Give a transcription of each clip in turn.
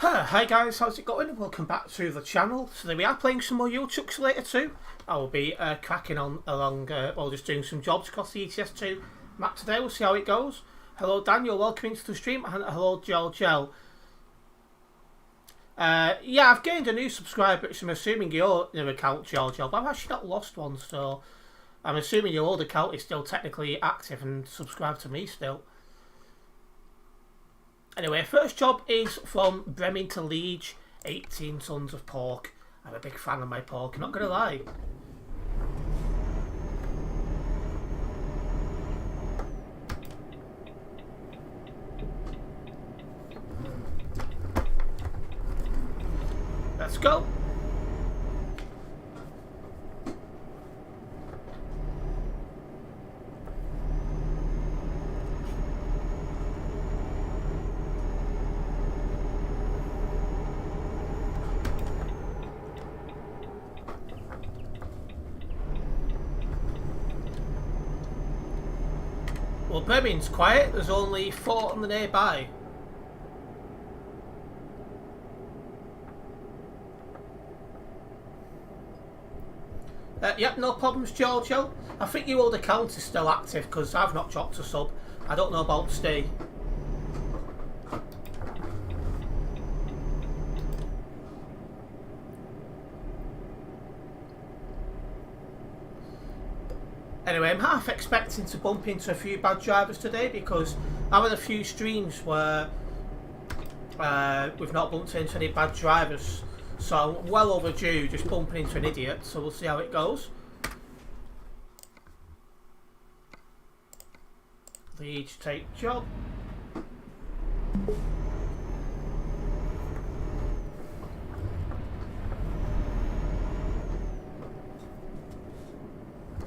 Hi guys, how's it going? Welcome back to the channel. Today we are playing some more Euro Truck Simulator 2. I will be cracking on along while just doing some jobs across the ETS2 map today. We'll see how it goes. Hello Daniel, welcome into the stream, and hello Joel. Yeah, I've gained a new subscriber, which I'm assuming your new account, Joel, but I've actually not lost one, so I'm assuming your old account is still technically active and subscribed to me still. Anyway, first job is from Bremen to Liege, 18 tons of pork. I'm a big fan of my pork, I'm not going to lie. Let's go. Well, Bremen's quiet, there's only 4 on the nearby. Yep, no problems, Giorgio. I think your old account is still active because I've not dropped a sub. I don't know about Steve. Anyway, I'm half expecting to bump into a few bad drivers today because I've had a few streams where we've not bumped into any bad drivers. So I'm well overdue just bumping into an idiot, so we'll see how it goes. They each take job.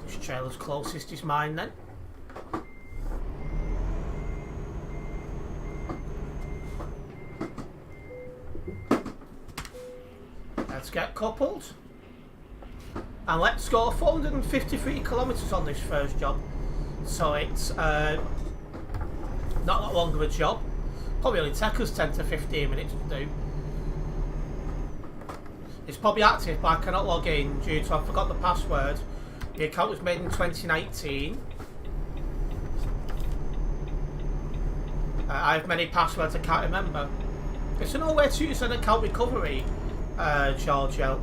This trailer's closest is mine then. Let's get coupled. And let's go 453 kilometres on this first job. So it's not that long of a job. Probably only take us 10 to 15 minutes to do. It's probably active, but I cannot log in due to I forgot the password. The account was made in 2019. I have many passwords I can't remember. Is there no way to use an account recovery, Giorgio?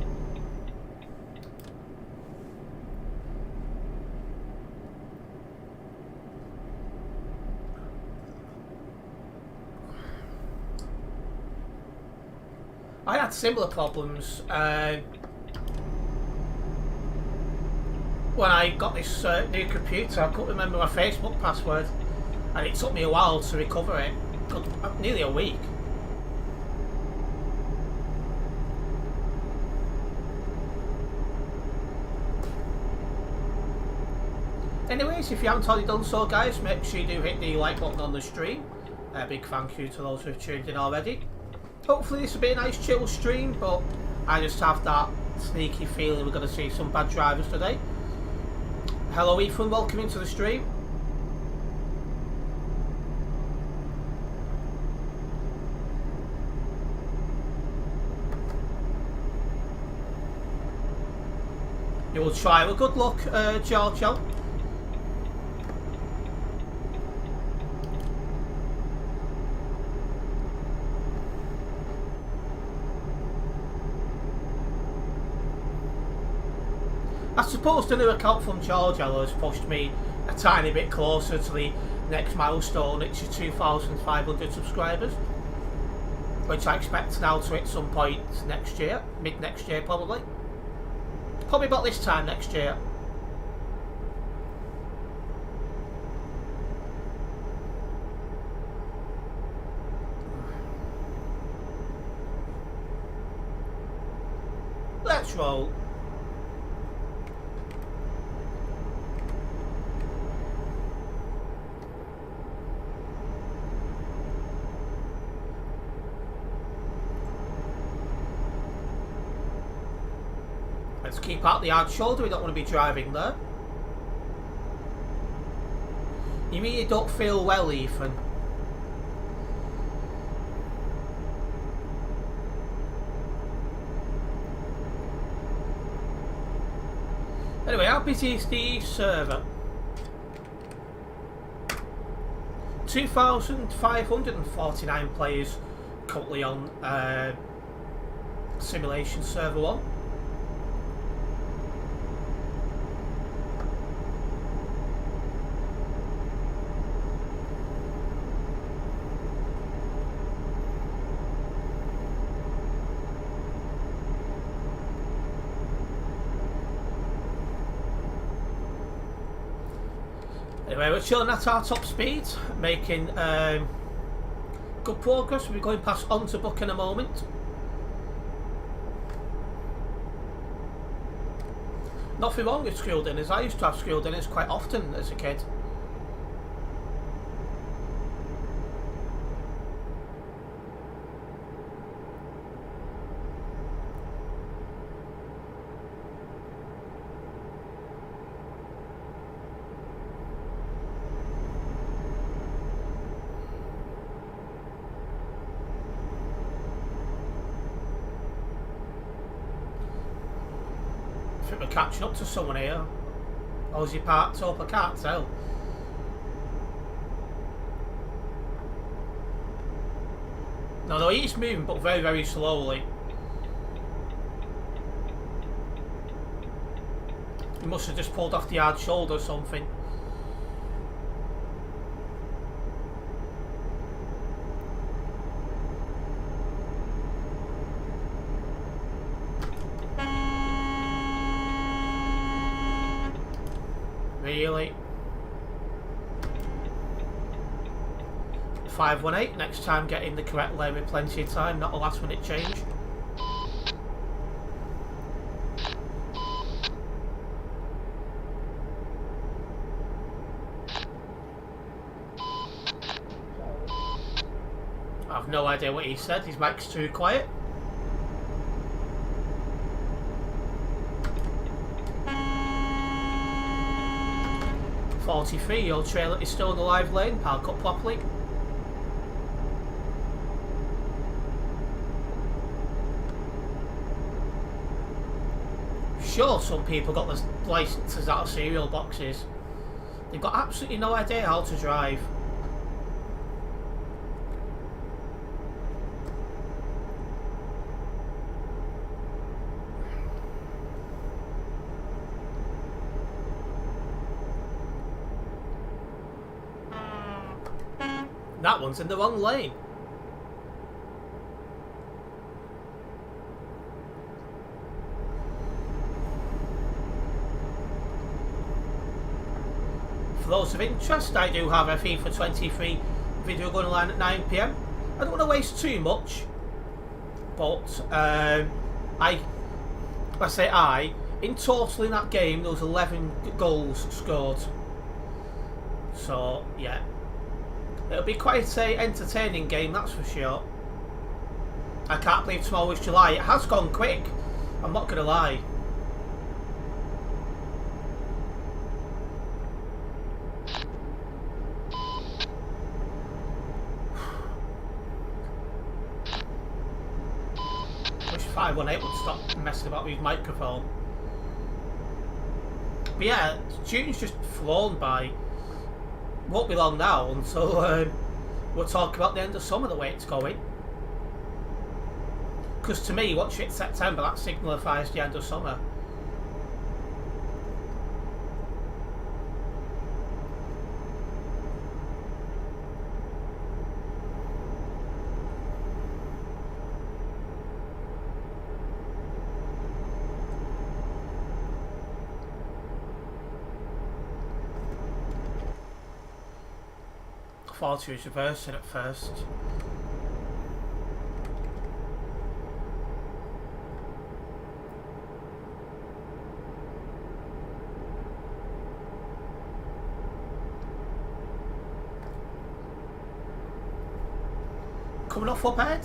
I had similar problems when I got this new computer. I couldn't remember my Facebook password and it took me a while to recover it. Nearly a week. Anyways, if you haven't already done so guys, make sure you do hit the like button on the stream. A big thank you to those who have tuned in already. Hopefully this will be a nice chill stream, but I just have that sneaky feeling we're going to see some bad drivers today. Hello Ethan, welcome into the stream. You will try. Well, good luck, Giorgio. I suppose the new account from Giorgio has pushed me a tiny bit closer to the next milestone, which is 2,500 subscribers, which I expect now to hit some point next year, mid next year probably. Probably about this time next year. Let's roll. Let's keep out the hard shoulder, we don't want to be driving there. You mean you don't feel well, Ethan? busy is the server? 2,549 players currently on Simulation Server 1. Anyway, we're chilling at our top speed, making good progress. We'll be going past onto book in a moment. Nothing wrong with scroll dinners. I used to have scroll dinners quite often as a kid. I think we're catching up to someone here. Or is he parked up? I can't tell. No, he's moving, but very, very slowly. He must have just pulled off the hard shoulder or something. Really? 518, next time get in the correct lane with plenty of time, not a last minute change. I've no idea what he said, his mic's too quiet. Your trailer is still in the live lane, park up properly. Sure, some people got the licenses out of cereal boxes. They've got absolutely no idea how to drive. That one's in the wrong lane. For those of interest, I do have a FIFA 23 video going online at 9 PM. I don't want to waste too much, but in total in that game there was 11 goals scored. So yeah. It'll be quite an entertaining game, that's for sure. I can't believe tomorrow is July. It has gone quick, I'm not going to lie. Wish 518 would stop messing about with his microphone. But yeah, June's just flown by. Won't be long now until we'll talk about the end of summer, the way it's going. Because to me, once you hit September, that signifies the end of summer. I thought he was reversing at first. Coming off up ahead.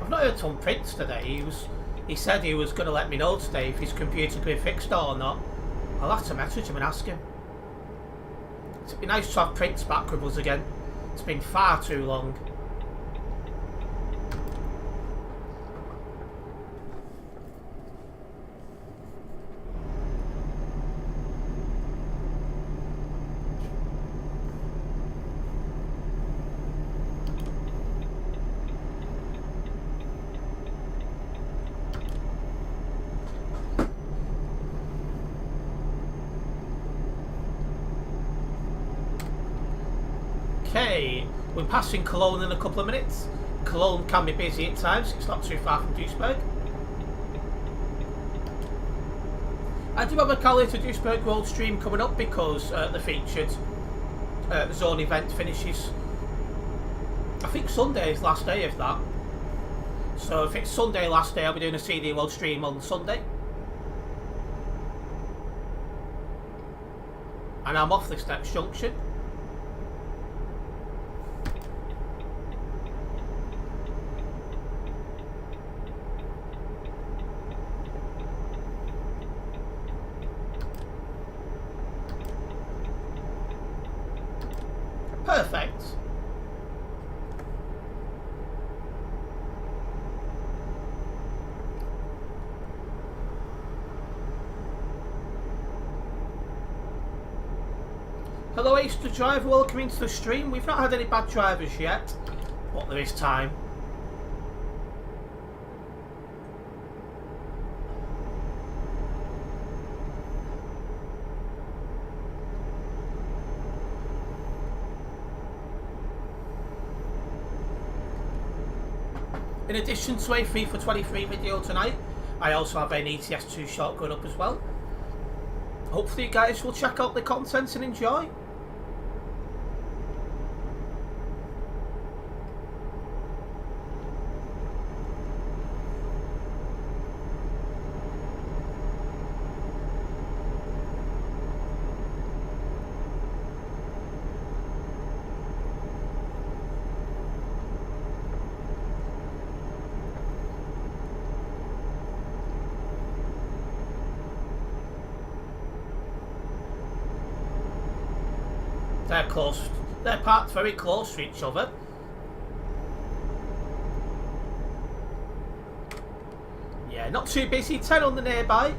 I've not heard from Prince today. He said he was going to let me know today if his computer could be fixed or not. I'll have to message him and ask him. It'd be nice to have Prince back with us again. It's been far too long. Okay, we're passing Cologne in a couple of minutes. Cologne can be busy at times, it's not too far from Duisburg. I do have a Calais to Duisburg Road stream coming up because the featured zone event finishes, I think Sunday is last day of that. So if it's Sunday last day, I'll be doing a CD World stream on Sunday. And I'm off this next junction. Perfect. Hello Ace the Driver, welcome into the stream. We've not had any bad drivers yet, but there is time. In addition to a FIFA 23 video tonight, I also have an ETS2 short going up as well. Hopefully you guys will check out the content and enjoy. They're close. They're parked very close to each other. Yeah, not too busy. 10 on the nearby.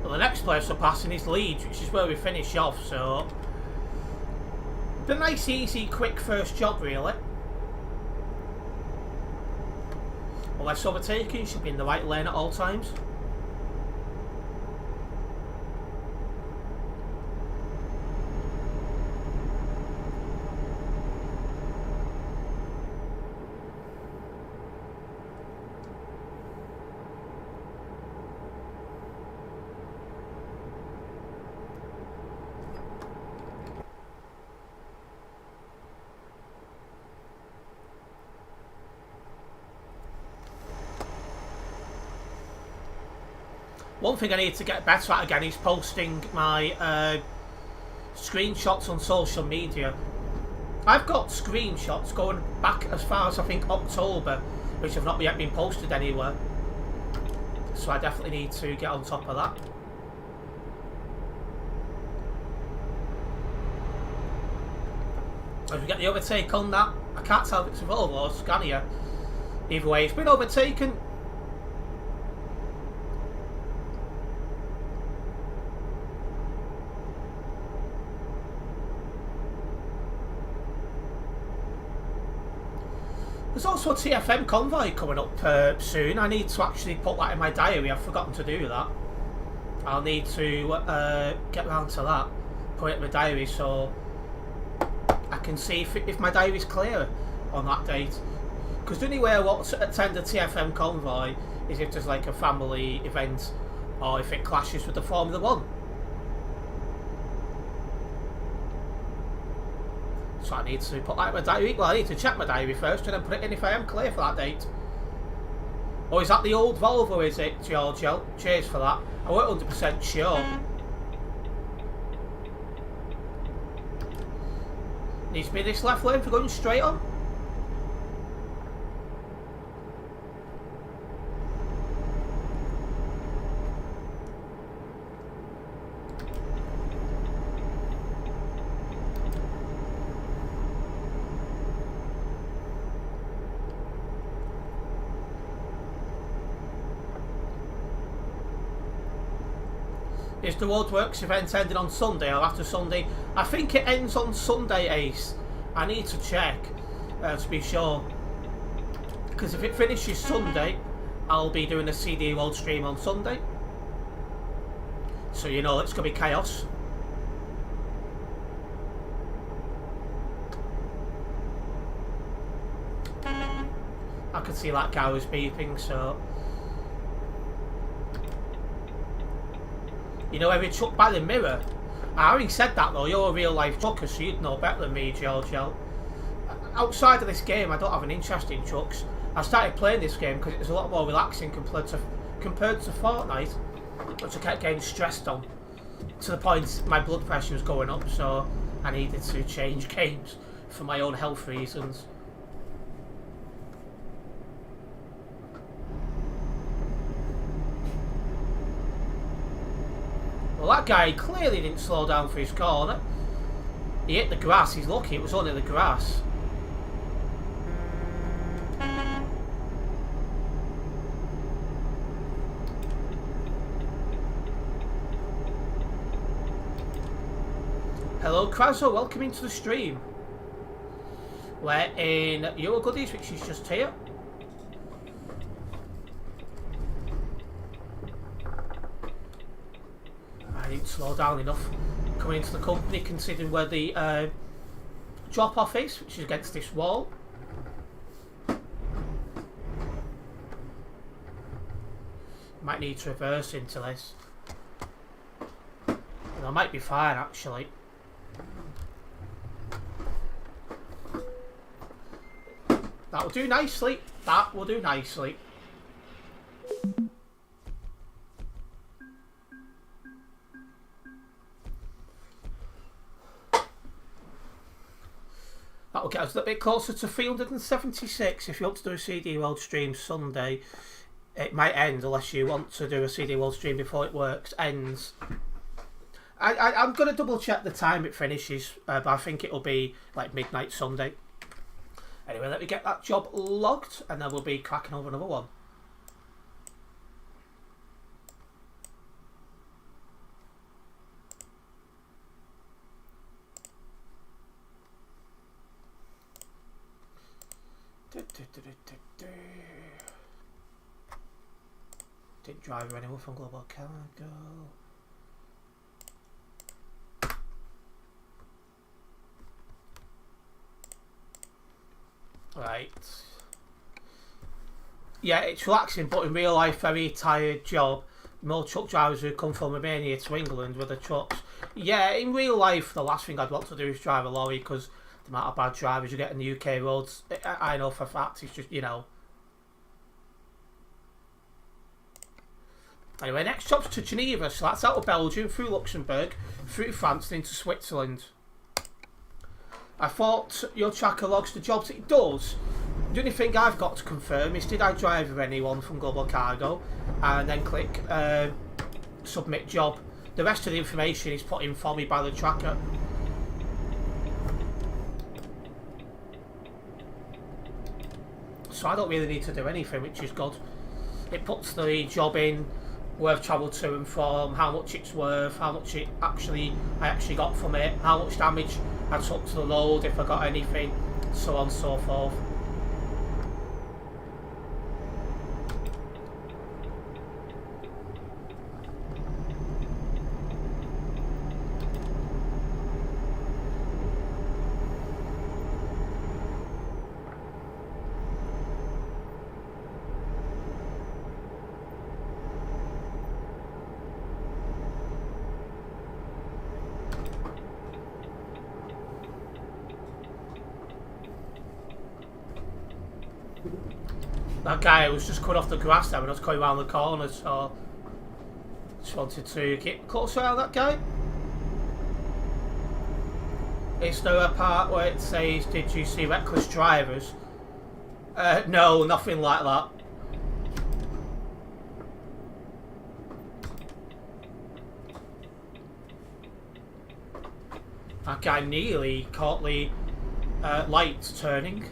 Well, the next place we're passing is Leeds, which is where we finish off, so the nice, easy, quick first job, really. Well, less overtaking, should be in the right lane at all times. One thing I need to get better at again is posting my screenshots on social media. I've got screenshots going back as far as I think October, which have not yet been posted anywhere. So I definitely need to get on top of that. As we get the overtake on that, I can't tell if it's a Volvo or Scania. Either way, it's been overtaken. There's also a TFM convoy coming up soon. I need to actually put that in my diary. I've forgotten to do that. I'll need to get round to that, put it in my diary so I can see if my diary's clear on that date. Because the only way I want to attend a TFM convoy is if there's like a family event or if it clashes with the Formula 1. So I need to put that in my diary. Well, I need to check my diary first and then put it in if I am clear for that date. Oh, is that the old Volvo, is it, Giorgio? Cheers for that. I weren't 100% sure. Needs to be this left lane for going straight on. Is the roadworks event ending on Sunday or after Sunday? I think it ends on Sunday, Ace. I need to check to be sure. Because if it finishes Sunday, I'll be doing a CD World stream on Sunday. So you know it's going to be chaos. I could see that guy was beeping, so... You know, every truck by the mirror. Having said that though, you're a real life trucker, so you'd know better than me, Giorgio. Outside of this game, I don't have an interest in trucks. I started playing this game because it was a lot more relaxing compared to Fortnite, which I kept getting stressed on, to the point my blood pressure was going up, so I needed to change games for my own health reasons. Well, that guy clearly didn't slow down for his corner. He hit the grass. He's lucky it was only the grass. Hello, Krazo. Welcome into the stream. We're in Euro Goodies, which is just here. I didn't slow down enough coming into the company, considering where the drop off is, which is against this wall. Might need to reverse into this. And I might be fine actually. That will do nicely. That will do nicely. That will get us a bit closer to 376. If you want to do a CD World stream Sunday, it might end unless you want to do a CD World stream before it ends. I'm going to double check the time it finishes, but I think it'll be like midnight Sunday. Anyway, let me get that job logged and then we'll be cracking over another one. Didn't drive anyone from Global Cargo. Right. Yeah, it's relaxing, but in real life, very tired job. More truck drivers who come from Romania to England with the trucks. Yeah, in real life, the last thing I'd want to do is drive a lorry because the amount of bad drivers you get in the UK roads, I know for a fact, it's just, you know. Anyway, next stop's to Geneva, so that's out of Belgium, through Luxembourg, through France, and into Switzerland. I thought your tracker logs the jobs. It does. The only thing I've got to confirm is did I drive with anyone from Global Cargo, and then click submit job. The rest of the information is put in for me by the tracker. So I don't really need to do anything, which is good. It puts the job in, where I've travelled to and from, how much it's worth, how much I actually got from it, how much damage I took to the load, if I got anything, so on and so forth. That guy was just cut off the grass there when I was coming around the corner, so just wanted to get closer around that guy. Is there a part where it says, did you see reckless drivers? No, nothing like that. That guy nearly caught the light turning.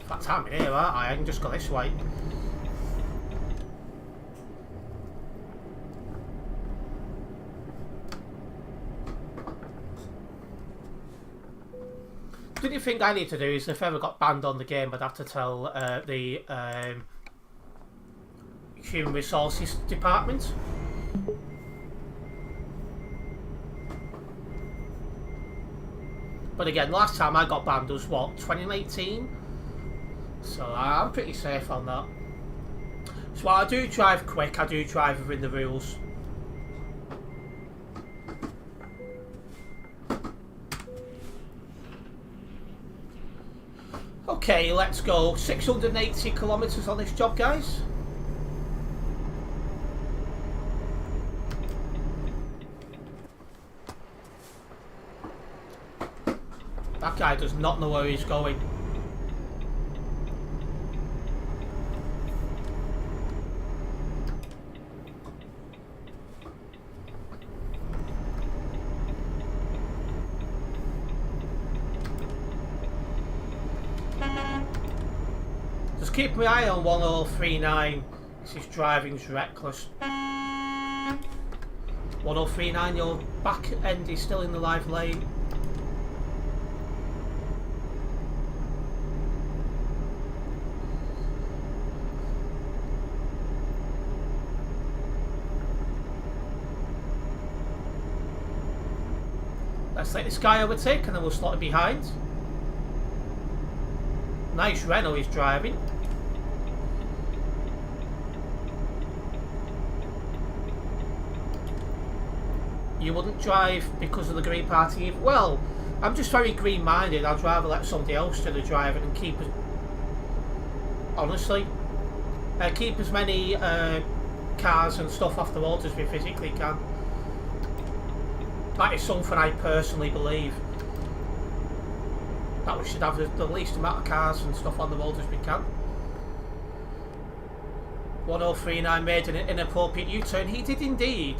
That time in here, aren't I? I can just go this way. The only thing I need to do is if I ever got banned on the game, I'd have to tell the Human Resources Department. But again, last time I got banned was what, 2018? So I'm pretty safe on that. So while I do drive quick, I do drive within the rules. Okay, let's go. 680 kilometres on this job, guys. That guy does not know where he's going. Just keep my eye on 1039. His driving's reckless. 1039, your back end is still in the live lane. Let's let this guy overtake and then we'll slot him behind. Nice Renault he's driving. You wouldn't drive because of the Green Party? Well, I'm just very green-minded. I'd rather let somebody else do the driving and keep it... Honestly. Keep as many cars and stuff off the road as we physically can. That is something I personally believe. That we should have the least amount of cars and stuff on the road as we can. 1039 made an inappropriate U-turn. He did indeed.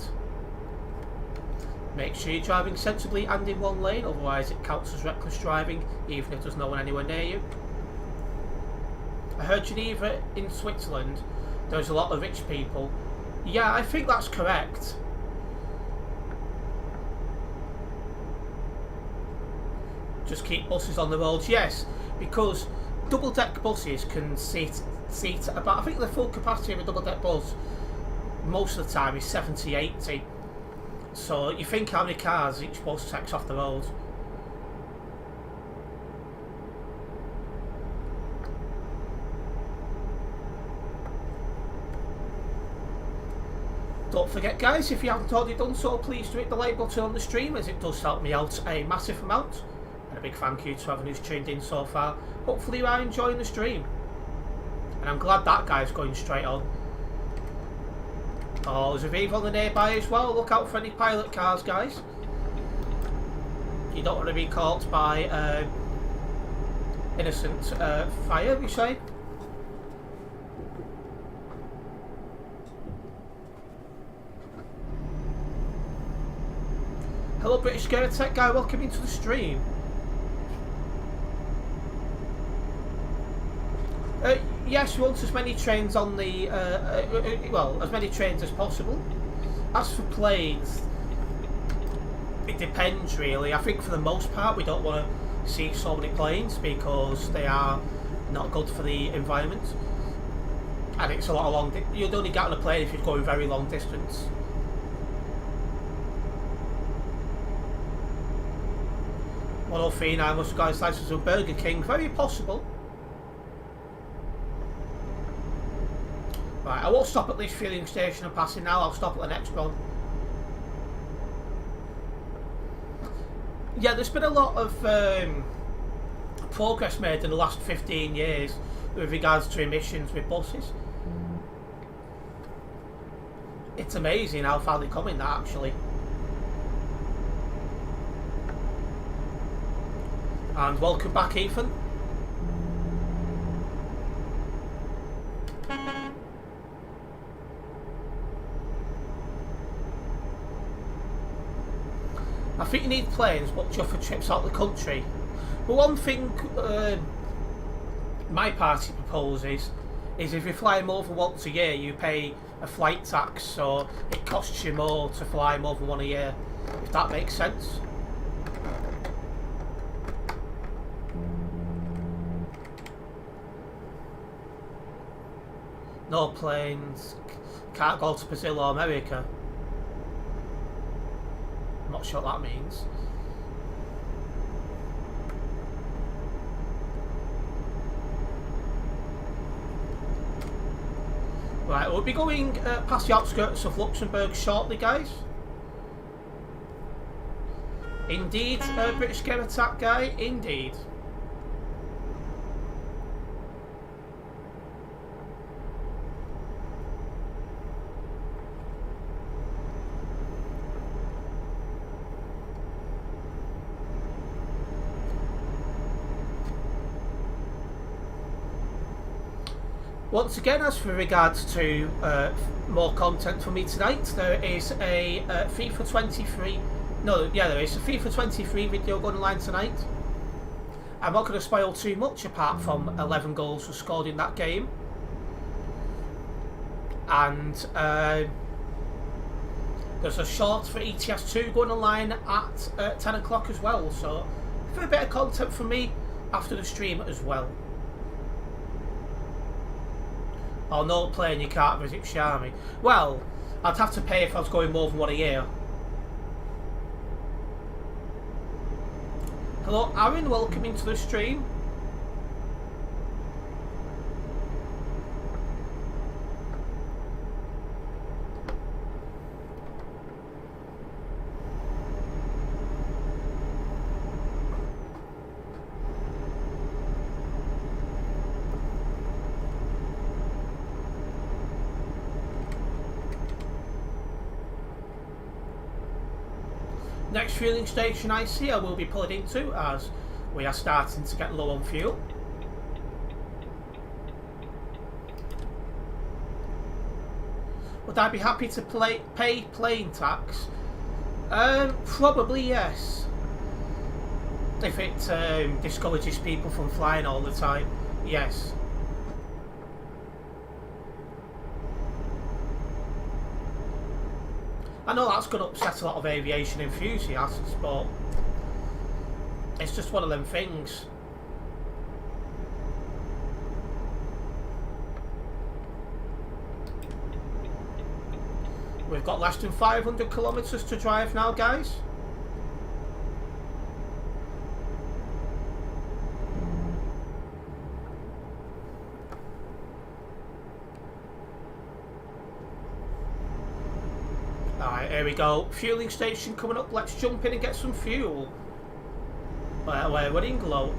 Make sure you're driving sensibly and in one lane, otherwise it counts as reckless driving, even if there's no one anywhere near you. I heard Geneva in Switzerland, there's a lot of rich people. Yeah, I think that's correct. Just keep buses on the roads, yes, because double-deck buses can seat about, I think the full capacity of a double-deck bus most of the time is 70-80. So you think how many cars each bus takes off the road. Don't forget, guys, if you haven't already done so, please do hit the like button on the stream, as it does help me out a massive amount. And a big thank you to everyone who's tuned in so far. Hopefully you are enjoying the stream. And I'm glad that guy's going straight on. Oh, there's a vehicle nearby as well. Look out for any pilot cars, guys. You don't want to be caught by innocent fire, you say? Hello, British Gamer Tech guy. Welcome into the stream. Yes, we want as many trains on the, well, as many trains as possible. As for planes, it depends really. I think for the most part we don't want to see so many planes because they are not good for the environment. And it's a lot of long, you'd only get on a plane if you're going very long distance. I must guys license to Burger King, very possible. Right, I won't stop at this filling station I'm passing now, I'll stop at the next one. Yeah, there's been a lot of progress made in the last 15 years with regards to emissions with buses. It's amazing how far they've come in that, actually. And welcome back, Ethan. I think you need planes, but just for trips out of the country. But one thing my party proposes is if you fly them over once a year, you pay a flight tax, so it costs you more to fly them over one a year, if that makes sense. No planes. Can't go to Brazil or America. I'm not sure what that means. Right, we'll be going past the outskirts of Luxembourg shortly, guys. Indeed, British Game Attack guy, indeed. Once again, as for regards to more content for me tonight, there is a FIFA 23. No, yeah, there is a FIFA 23 video going online tonight. I'm not going to spoil too much apart from 11 goals were scored in that game. And there's a short for ETS2 going online at 10 o'clock as well. So, for a bit of content from me after the stream as well. Oh, no plane, you can't visit Sharmy. Well, I'd have to pay if I was going more than one a year. Hello, Aaron, welcome into the stream. Next fueling station I see I will be pulling into as we are starting to get low on fuel. Would I be happy to pay plane tax? Probably yes. If it discourages people from flying all the time, yes. I know that's going to upset a lot of aviation enthusiasts, but it's just one of them things. We've got less than 500 kilometres to drive now, guys. Alright, here we go. Fueling station coming up. Let's jump in and get some fuel. We're running low.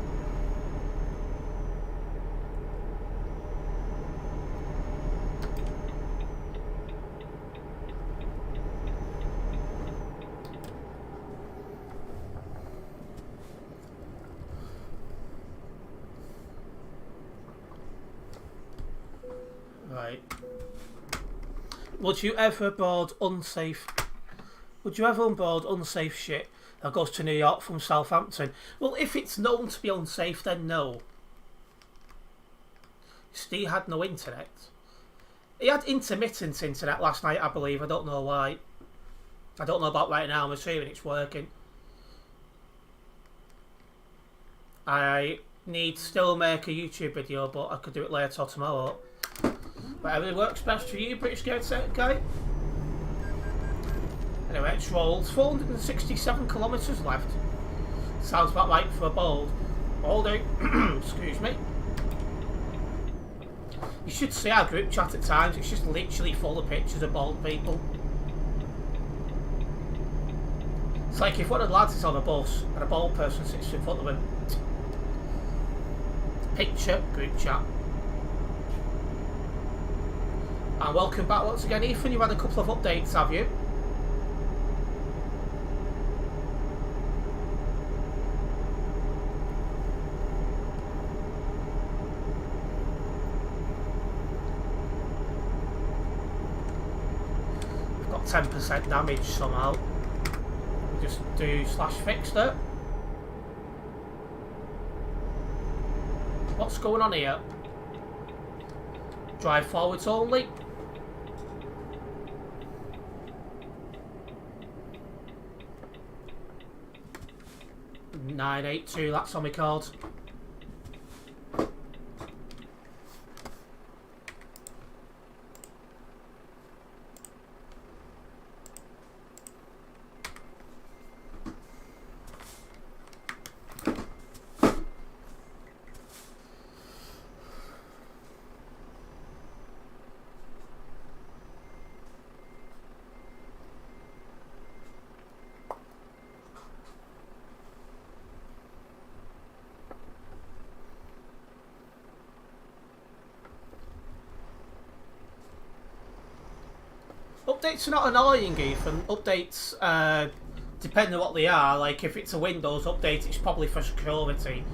Right. Would you ever board unsafe? Would you ever onboard unsafe shit that goes to New York from Southampton? Well, if it's known to be unsafe, then no. Steve had no internet. He had intermittent internet last night, I believe. I don't know why. I don't know about right now. I'm assuming it's working. I need to still make a YouTube video, but I could do it later or tomorrow. Whatever works best for you, British Game Attack guy. Anyway, it's rolled. 467 kilometres left. Sounds about right for a bold. All day. Excuse me. You should see our group chat at times. It's just literally full of pictures of bald people. It's like if one of the lads is on a bus and a bald person sits in front of him. Picture group chat. And welcome back once again, Ethan. You've had a couple of updates, have you? We've got 10% damage somehow. We'll just do /fixed it. What's going on here? Drive forwards only. $982, that's on my card. Updates are not annoying, Ethan. Updates, depending on what they are, like if it's a Windows update, it's probably for security.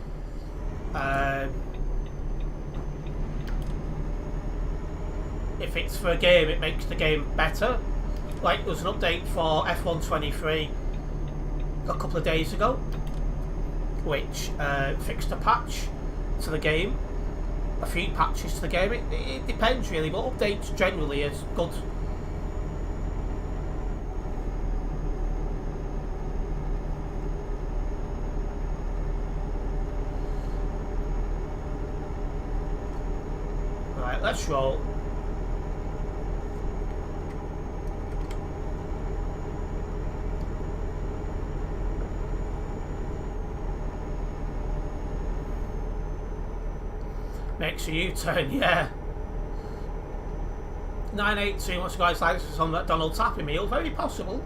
If it's for a game, it makes the game better. Like, there was an update for F123 a couple of days ago, which fixed a patch to the game. A few patches to the game. It depends really, but updates generally is good. Right, let's roll. Makes a U-turn, yeah. 982 wants to guys like this on McDonald's Happy Meal. Very possible.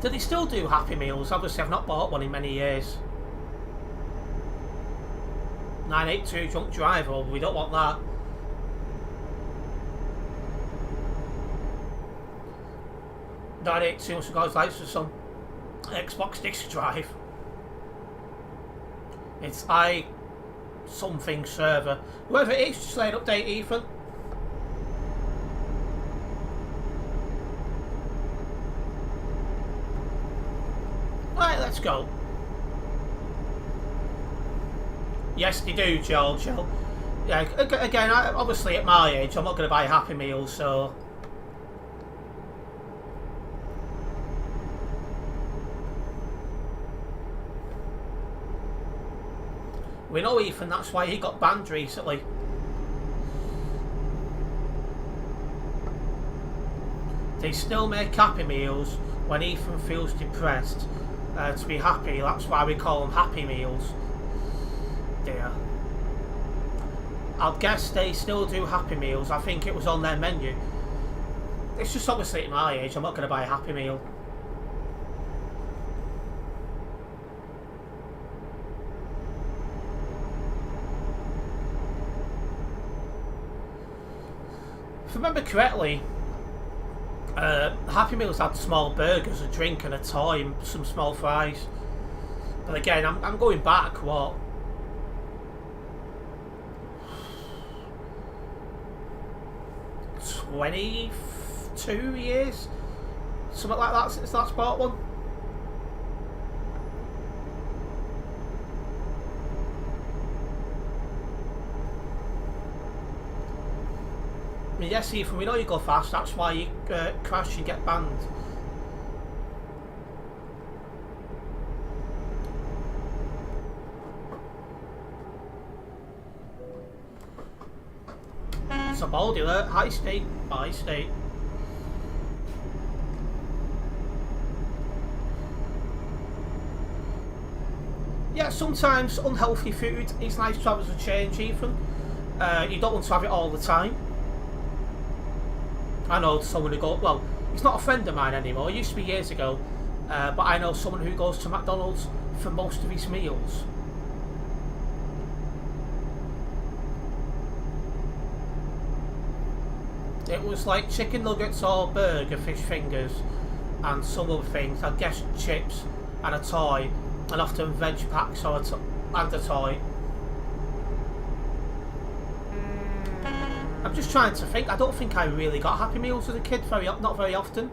Do they still do Happy Meals? Obviously, I've not bought one in many years. 982 drunk driver. We don't want that. .982 wants to guys like this on Xbox Disk Drive. It's something server. Whoever it is, just let an update, Ethan. Right, let's go. Yes, they do, Joel. Yeah, again, obviously at my age, I'm not going to buy Happy Meals, so... We know Ethan, that's why he got banned recently. They still make Happy Meals when Ethan feels depressed. To be happy, that's why we call them Happy Meals. Dear. I'll guess they still do Happy Meals. I think it was on their menu. It's just obviously at my age, I'm not going to buy a Happy Meal. If I remember correctly, Happy Meals had small burgers, a drink and a toy and some small fries. But again, I'm going back, what? $22 years? Something like that since last bought one. Yes, Ethan, we know you go fast, that's why you crash and get banned. It's a bold alert, high state, high state. Yeah, sometimes unhealthy food is nice to have as a change, Ethan. You don't want to have it all the time. I know someone who goes, well, he's not a friend of mine anymore, it used to be years ago, but I know someone who goes to McDonald's for most of his meals. It was like chicken nuggets or burger, fish fingers, and some other things, I guess chips, and a toy, and often veg packs or and a toy. I'm just trying to think. I don't think I really got Happy Meals as a kid, not very often.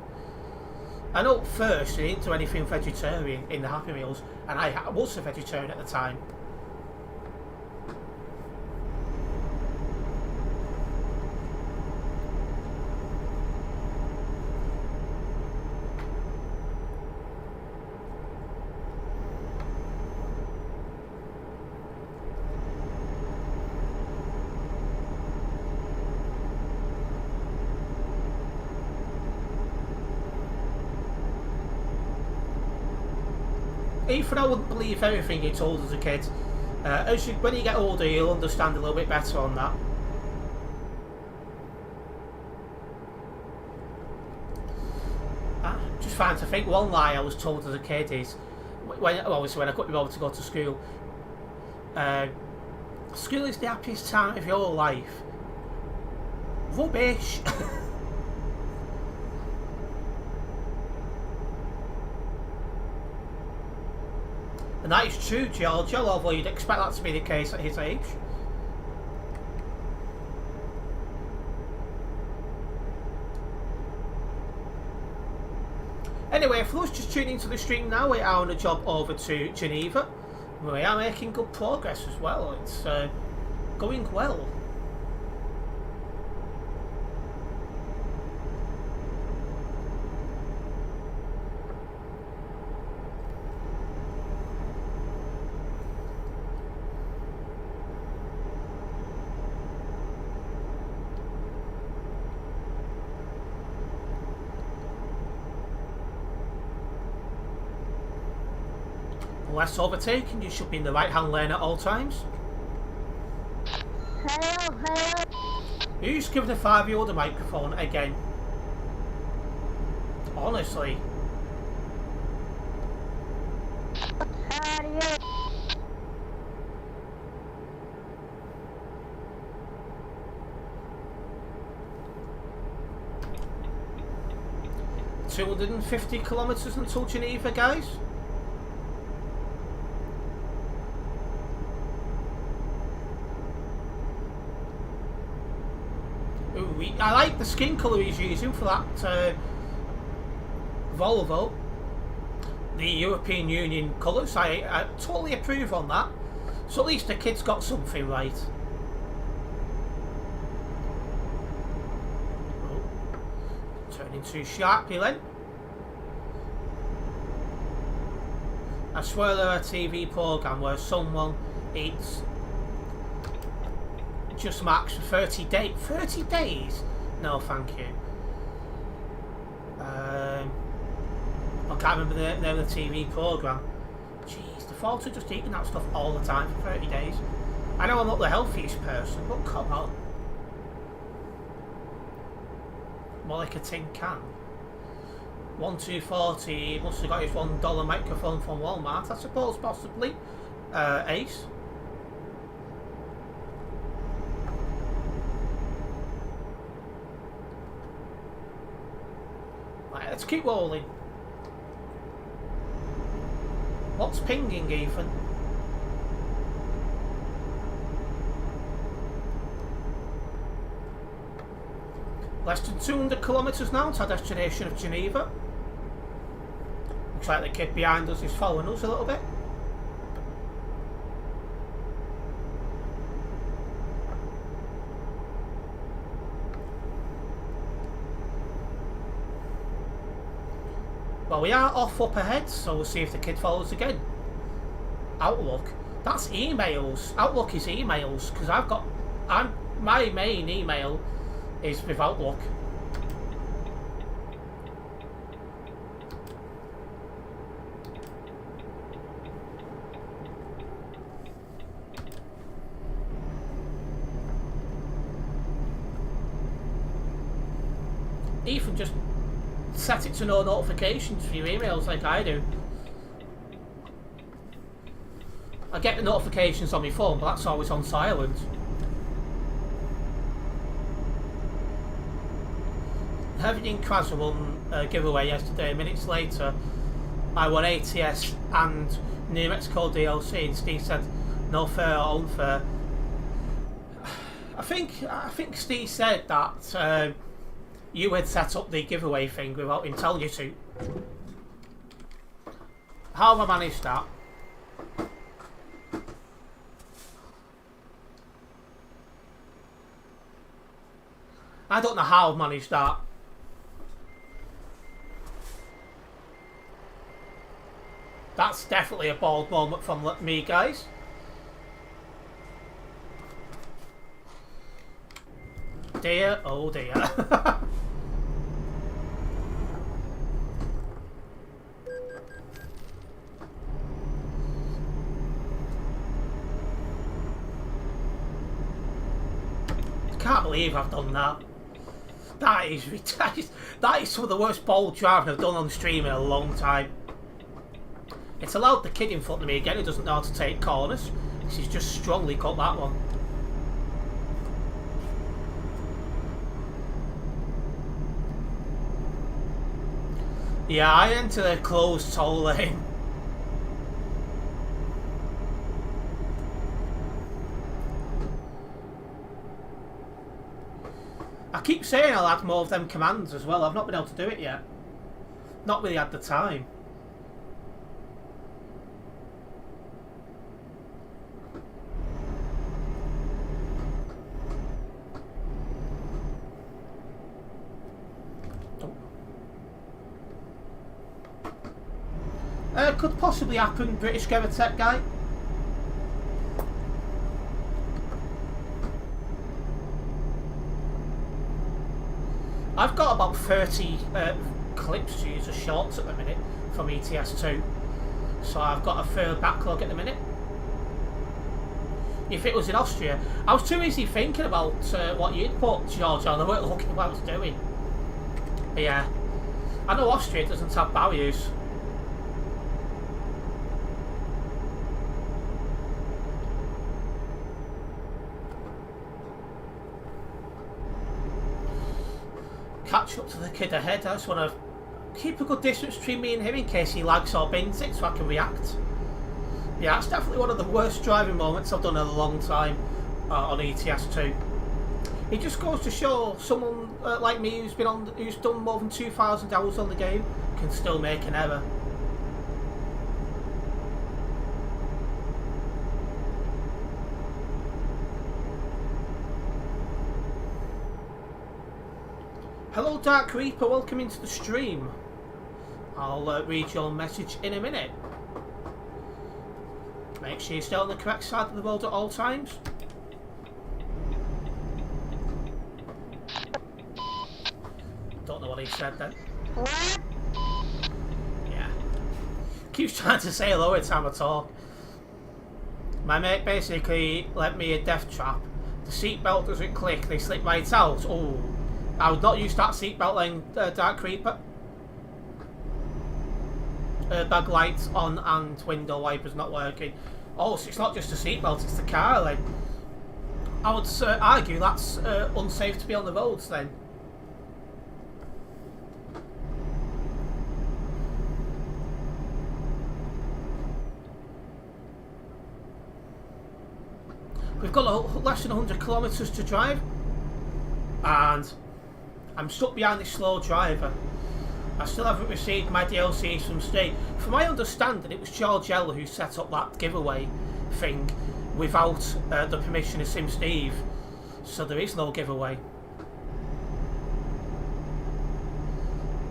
I know at first they didn't do anything vegetarian in the Happy Meals, and I was a vegetarian at the time. Ethan, I wouldn't believe everything you're told as a kid. When you get older, you'll understand a little bit better on that. Just trying to think. One lie I was told as a kid is, obviously when I couldn't be able to go to school, school is the happiest time of your life. Rubbish. And that is true, Georgia, although you'd expect that to be the case at his age. Anyway, for those just tuning into the stream now, we are on a job over to Geneva. We are making good progress as well. It's going well. Less overtaking, you should be in the right hand lane at all times. Hello, hello. Who's giving the 5-year-old a microphone again? Honestly. How are you? $250 kilometres until Geneva, guys. I like the skin colour he's using for that Volvo. The European Union colours, I totally approve on that. So at least the kid's got something right. Oh. Turning too sharply then. I swear there are a TV programme where someone eats just max for 30 days. 30 days? No, thank you. I can't remember the name of the TV programme. Jeez, the fault of just eating that stuff all the time for 30 days. I know I'm not the healthiest person, but come on. More like a tin can. 1240, must have got his $1 microphone from Walmart, I suppose, possibly. Ace. Let's keep rolling. What's pinging, Ethan? Less than 200 kilometres now to our destination of Geneva. Looks like the kid behind us is following us a little bit. Well, we are off up ahead, so we'll see if the kid follows again. Outlook. That's emails. Outlook is emails, because my main email is with Outlook. Ethan just set it to no notifications for your emails like I do. I get the notifications on my phone, but that's always on silent. Heavy in Krasner won a giveaway yesterday. Minutes later, I won ATS and New Mexico DLC, and Steve said, "No fair or unfair." I think Steve said that you had set up the giveaway thing without him telling you to. How have I managed that? I don't know how I've managed that. That's definitely a bold moment from me, guys. Dear, oh dear. Can't believe I've done that. That is ridiculous. That is some of the worst bold driving I've done on stream in a long time. It's allowed the kid in front of me again who doesn't know how to take corners. He's just strongly cut that one. Yeah, I entered a closed toll lane. I keep saying I'll add more of them commands as well. I've not been able to do it yet. Not really had the time. Could possibly happen, British Geratech guy. I've got about 30 clips to use as shorts at the minute from ETS2, so I've got a fair backlog at the minute. If it was in Austria, I was too busy thinking about what you'd put, George, on. I weren't looking at what I was doing. But yeah, I know Austria doesn't have barriers. Catch up to the kid ahead. I just want to keep a good distance between me and him in case he lags or bins it so I can react. Yeah, it's definitely one of the worst driving moments I've done in a long time on ETS2. It just goes to show someone like me who's done more than 2,000 hours on the game can still make an error. Hello Dark Reaper, welcome into the stream. I'll read your message in a minute. Make sure you stay on the correct side of the road at all times. Don't know what he said then. Yeah. Keeps trying to say hello every time I talk. My mate basically lent me a death trap. The seatbelt doesn't click, they slip right out. Oh. I would not use that seatbelt then, Dark Creeper. Airbag lights on and window wipers not working. Oh, so it's not just a seatbelt, it's the car then. I would argue that's unsafe to be on the roads then. We've got less than 100 kilometres to drive. And I'm stuck behind this slow driver. I still haven't received my DLCs from Steam. From my understanding, it was George L who set up that giveaway thing without the permission of SimSteve. So there is no giveaway.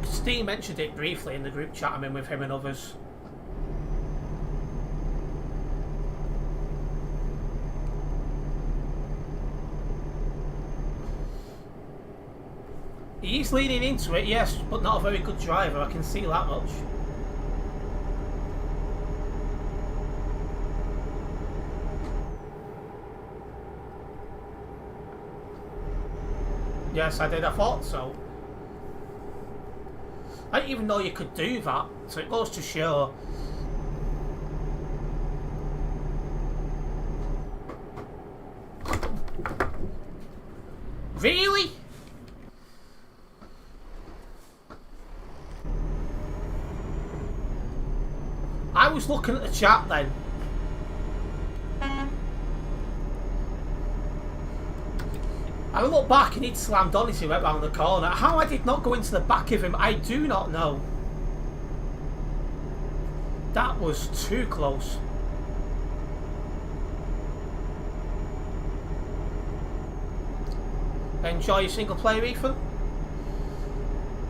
Steve mentioned it briefly in the group chat I'm in with him and others. He's leaning into it, yes, but not a very good driver, I can see that much. Yes, I did, I thought so. I didn't even know you could do that, so it goes to show. Really? I was looking at the chat then. I looked back and he'd slammed on as he went round the corner. How I did not go into the back of him, I do not know. That was too close. Enjoy your single player, Ethan.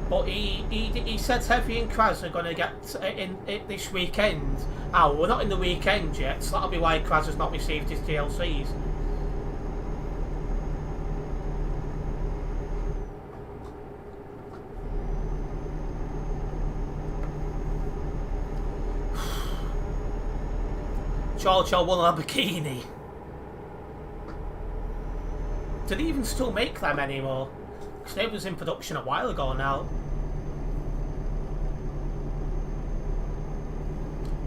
But he said Heavy and Kraz are going to get in this weekend. Oh, we're not in the weekend yet, so that'll be why Kraz has not received his DLCs. George L won a Lamborghini. Do they even still make them anymore? Because they was in production a while ago now.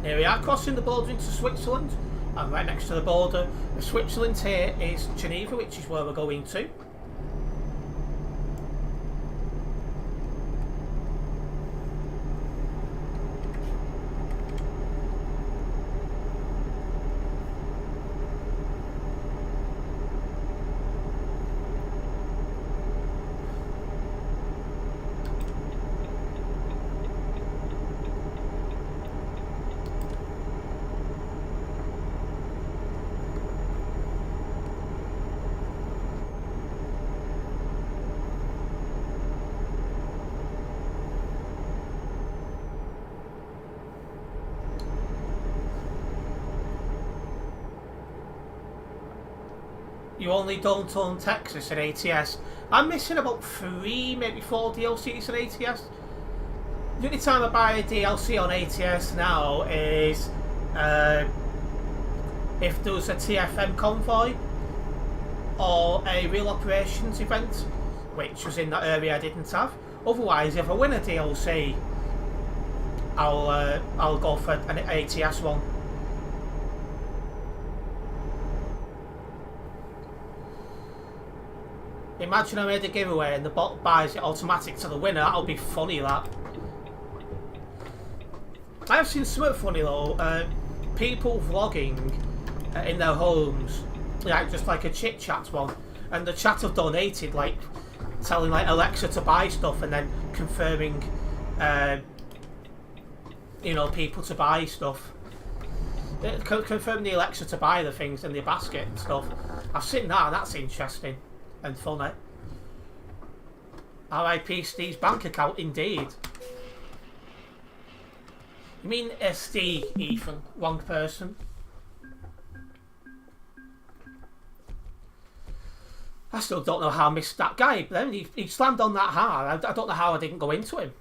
Here we are, crossing the border into Switzerland. And right next to the border of Switzerland here is Geneva, which is where we're going to. You only don't own Texas and ATS. I'm missing about 3, maybe 4 DLCs on ATS. The only time I buy a DLC on ATS now is if there was a TFM convoy or a real operations event, which was in that area I didn't have. Otherwise, if I win a DLC, I'll go for an ATS one. Imagine I made a giveaway and the bot buys it automatic to the winner. That'll be funny, that. I have seen something funny though. People vlogging in their homes, like just like a chit chat one, and the chat have donated, like telling like Alexa to buy stuff and then confirming, you know, people to buy stuff. Confirming the Alexa to buy the things in the basket and stuff. I've seen that, and that's interesting and funny. RIP Steve's bank account, indeed. You mean Steve, Ethan? Wrong person. I still don't know how I missed that guy. But then he slammed on that hard. I don't know how I didn't go into him.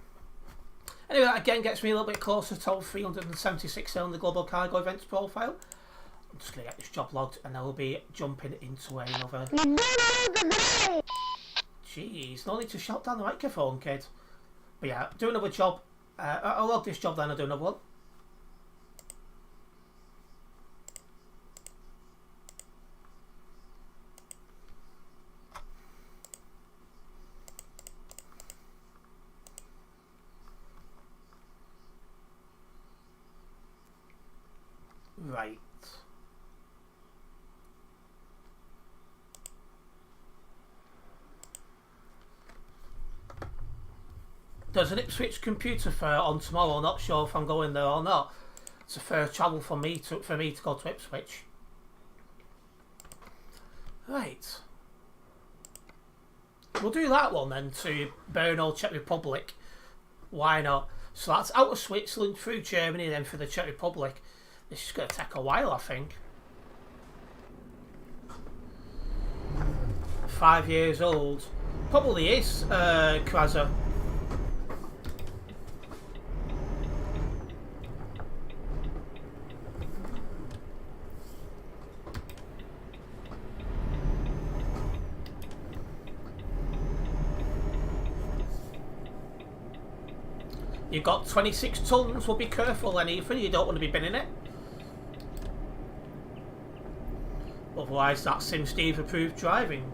Anyway, that again gets me a little bit closer to 376 on the Global Cargo Events profile. I'm just going to get this job logged and I will be jumping into another... Jeez, no need to shout down the microphone, kid. But yeah, do another job. I'll log this job, then I'll do another one. Right. There's an Ipswich computer fair on tomorrow. Not sure if I'm going there or not. It's a fair travel for me to go to Ipswich. Right. We'll do that one then to Brno, Czech Republic. Why not? So that's out of Switzerland through Germany, then for the Czech Republic. This is going to take a while, I think. 5 years old. Probably is, Kraza. You've got 26 tons, well be careful then, Ethan, you don't want to be binning it. Otherwise that's Sim Steve approved driving.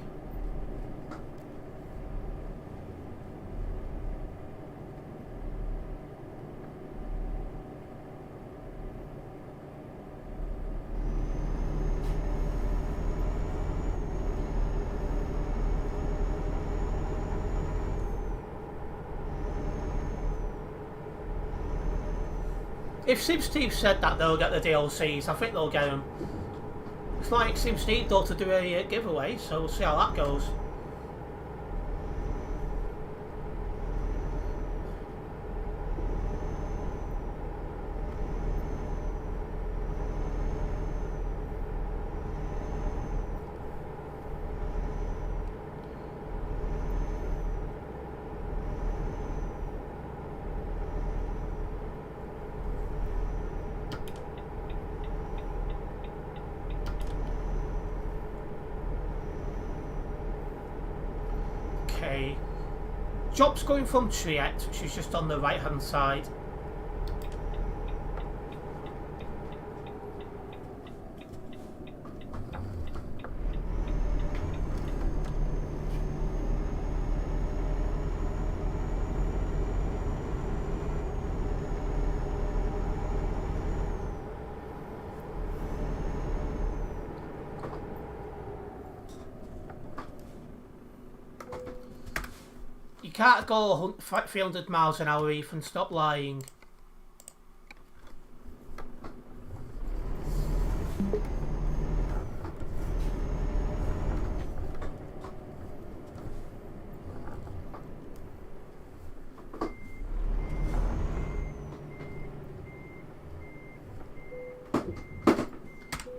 If Sim Steve said that they'll get the DLCs, I think they'll get them. It's like Sim Steve though to do a giveaway, so we'll see how that goes. Job's going from Triet, which is just on the right hand side. You can't go 300 miles an hour, Ethan, stop lying.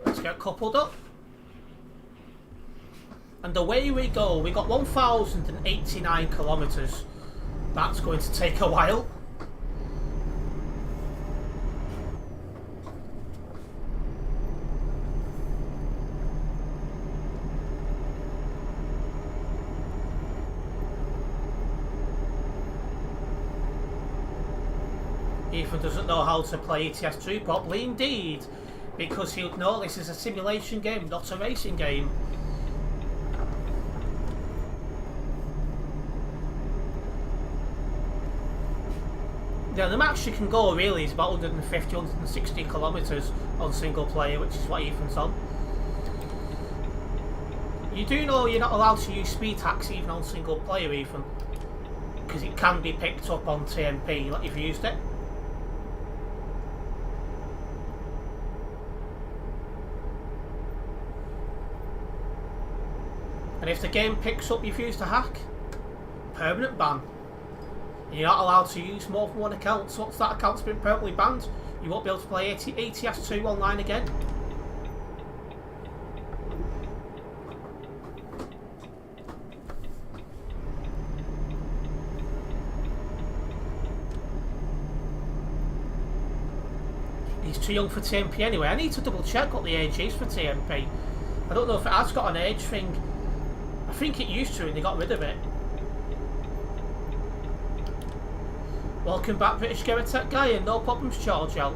Let's get coupled up. And away we go. We got 1,089 kilometres. That's going to take a while. Ethan doesn't know how to play ETS2 properly, indeed, because he would know this is a simulation game, not a racing game. Yeah, the max you can go really is about 150, 160 kilometres on single player, which is what Ethan's on. You do know you're not allowed to use speed hacks even on single player, Ethan, because it can be picked up on TMP, like you've used it. And if the game picks up you've used a hack, permanent ban. You're not allowed to use more than one account. So once that account's been permanently banned, you won't be able to play ATS2 online again. He's too young for TMP anyway. I need to double check what the age is for TMP. I don't know if it has got an age thing. I think it used to and they got rid of it. Welcome back, British Gamer Tech Guy, and no problems, charge out.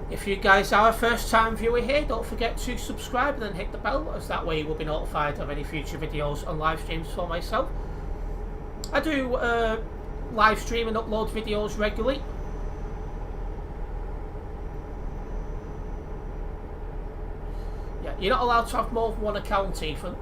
If you guys are a first time viewer here, don't forget to subscribe and then hit the bell, as that way you will be notified of any future videos and live streams for myself. I do live stream and upload videos regularly. Yeah, you're not allowed to have more than one account, Ethan.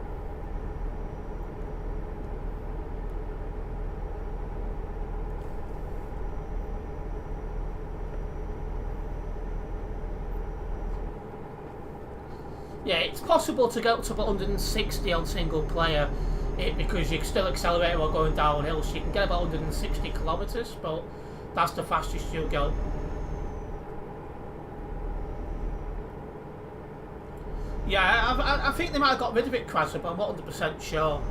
Yeah, it's possible to get up to about 160 on single player because you can still accelerate while going downhill, so you can get about 160 kilometres, but that's the fastest you'll go. Yeah, I think they might have got rid of it, Krasser, but I'm not 100% sure.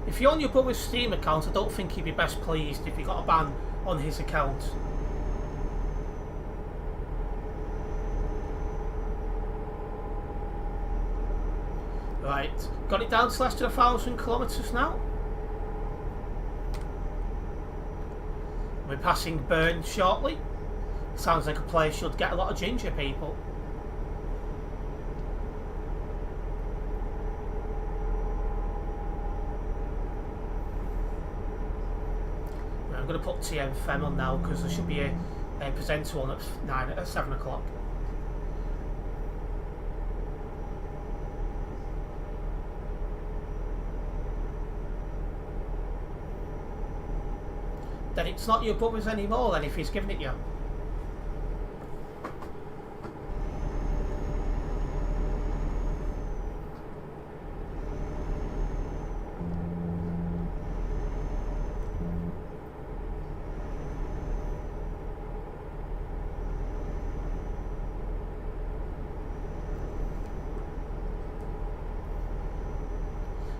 If you're on your brother's Steam account, I don't think he'd be best pleased if you got a ban on his account. Right, got it down to less than 1,000 kilometres now. We're passing Burn shortly. Sounds like a place should get a lot of ginger people. I'm going to put TM Fem on now because there should be a presenter on at 7 o'clock. Then it's not your brother's anymore then if he's giving it you.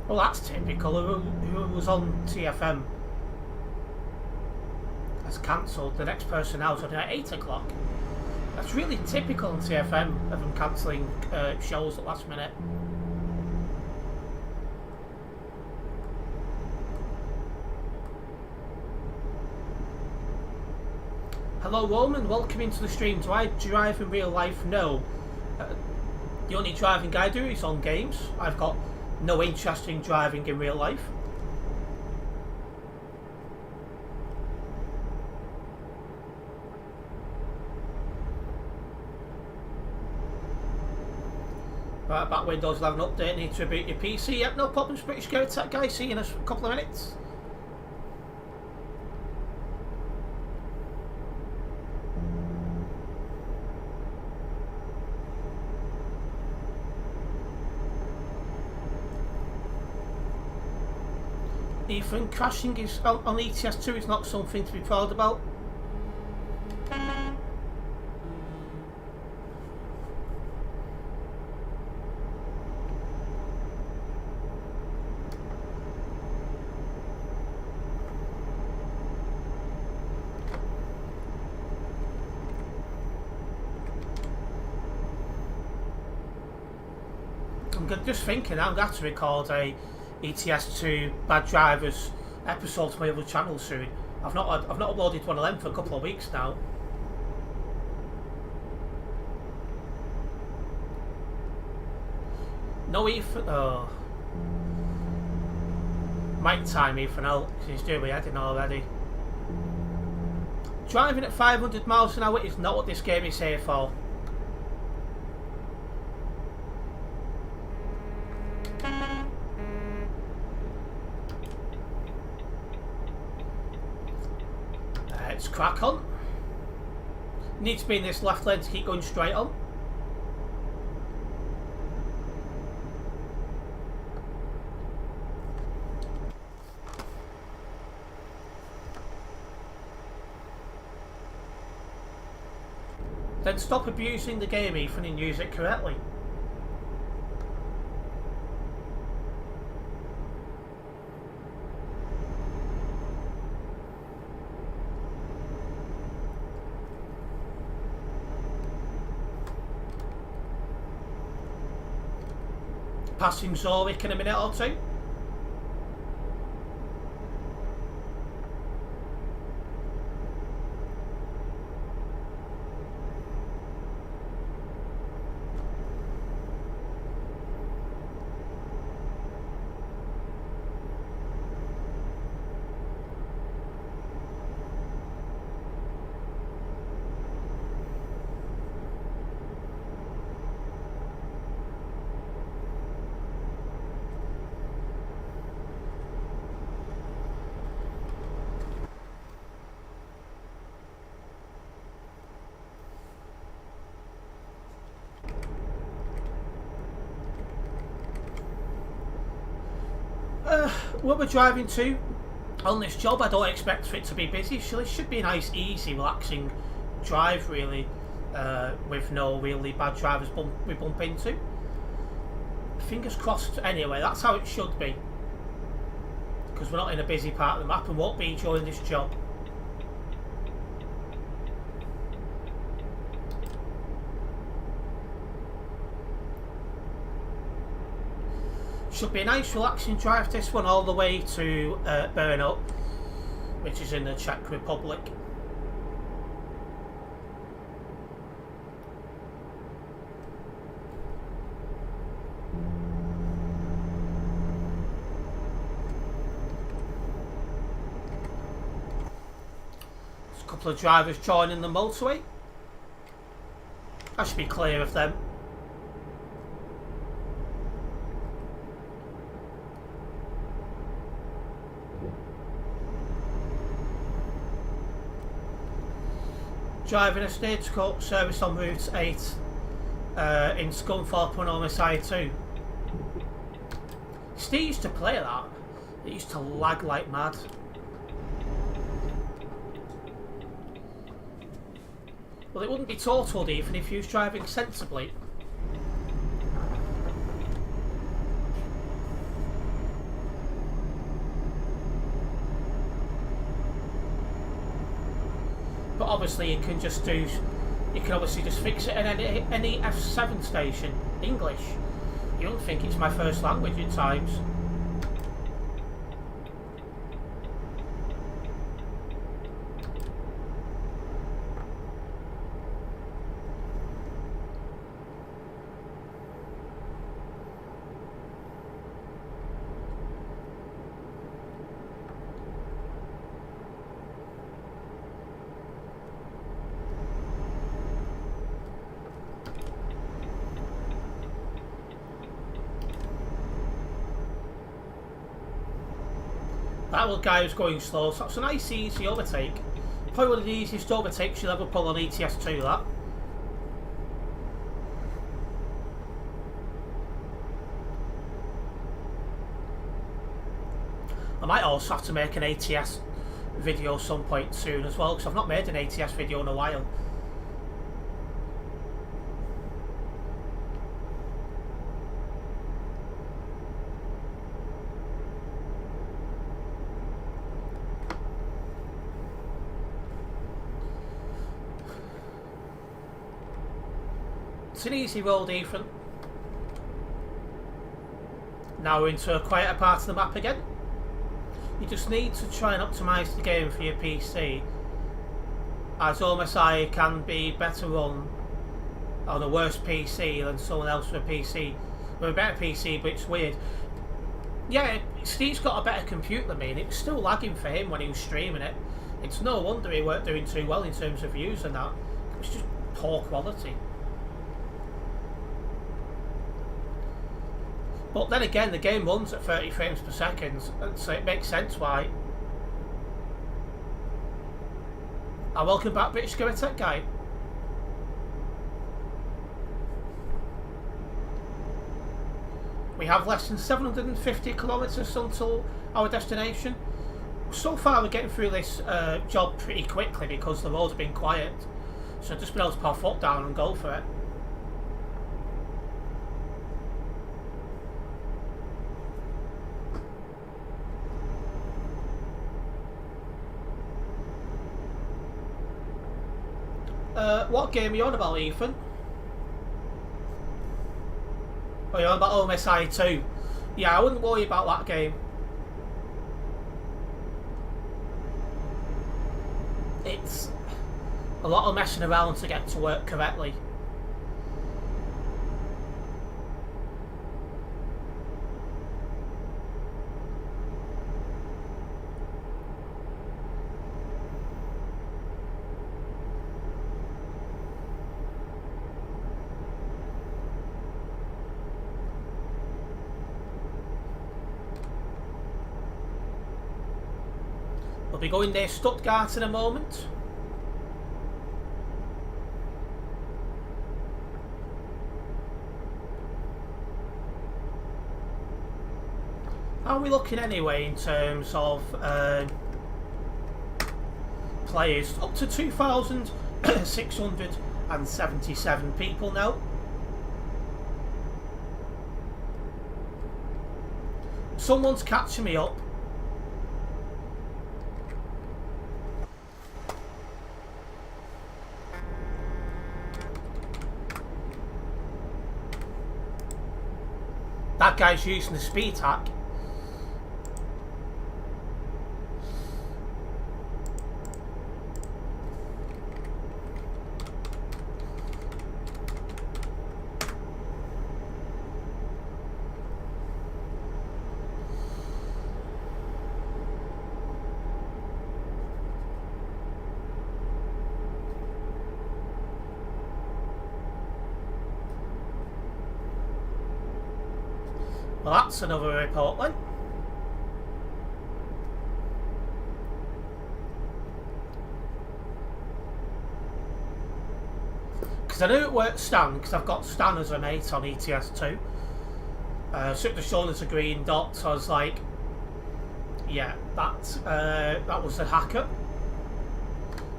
Well, that's typical. Who was on TFM has cancelled. The next person now is on at 8 o'clock. That's really typical on TFM of them cancelling shows at last minute. Hello Roman, welcome into the stream. Do I drive in real life? No. The only driving I do is on games. I've got no interest in driving in real life. Right, back Windows 11 update, need to reboot your PC. Yep, no problems, British Gamer Tech Guy. See you in a couple of minutes. Ethan, crashing is on ETS2 is not something to be proud about. I'm just thinking I'm going to have to record a ETS2 Bad Drivers episode to my other channel soon. I've not uploaded one of them for a couple of weeks now. No Ethan. Oh, might time Ethan out because he's doing my heading already. Driving at 500 miles an hour is not what this game is here for. Let's crack on. Need to be in this left lane to keep going straight on. Then stop abusing the game, Ethan, and use it correctly. Passing Zorik in a minute or two. Where we're driving to on this job, I don't expect for it to be busy, so it should be a nice, easy, relaxing drive really, with no really bad drivers we bump into. Fingers crossed anyway, that's how it should be, because we're not in a busy part of the map and won't be during this job. Should be a nice relaxing drive, this one, all the way to Brno, which is in the Czech Republic. There's a couple of drivers joining the motorway. I should be clear of them. Driving a stagecoach service on Route 8 in Scunthorpe on my side too. Steve used to play that. It used to lag like mad. Well, it wouldn't be totaled even if you was driving sensibly. But obviously you can just do, you can obviously just fix it at any F7 station. English. You don't think it's my first language at times. That little guy was going slow, so that's a nice easy overtake. Probably one of the easiest overtakes you'll ever pull on ETS2, that. I might also have to make an ATS video some point soon as well, because I've not made an ATS video in a while. It's an easy roll, Ethan. Now we're into a quieter part of the map again. You just need to try and optimise the game for your PC, as OMSI can be better run on a worse PC than someone else with a PC with a better PC, but it's weird. Yeah, Steve's got a better computer than me, and it was still lagging for him when he was streaming it. It's no wonder he weren't doing too well in terms of views and that. It was just poor quality. But then again, the game runs at 30 frames per second, so it makes sense why. Welcome back, British Gamer Tech Guy. We have less than 750 kilometres until our destination. So far we're getting through this job pretty quickly because the roads have been quiet. So I've just been able to put our foot down and go for it. What game are you on about, Ethan? Oh, you're on about OMSI 2. Yeah, I wouldn't worry about that game. It's a lot of messing around to get to work correctly. We'll be going near Stuttgart in a moment. How are we looking anyway in terms of players? Up to 2,677 people now. Someone's catching me up. That guy's using the speed hack. Well, that's another report then. Because I knew it worked Stan, because I've got Stan as a mate on ETS2. So it was shown as a green dot, so I was like, yeah, that was a hacker.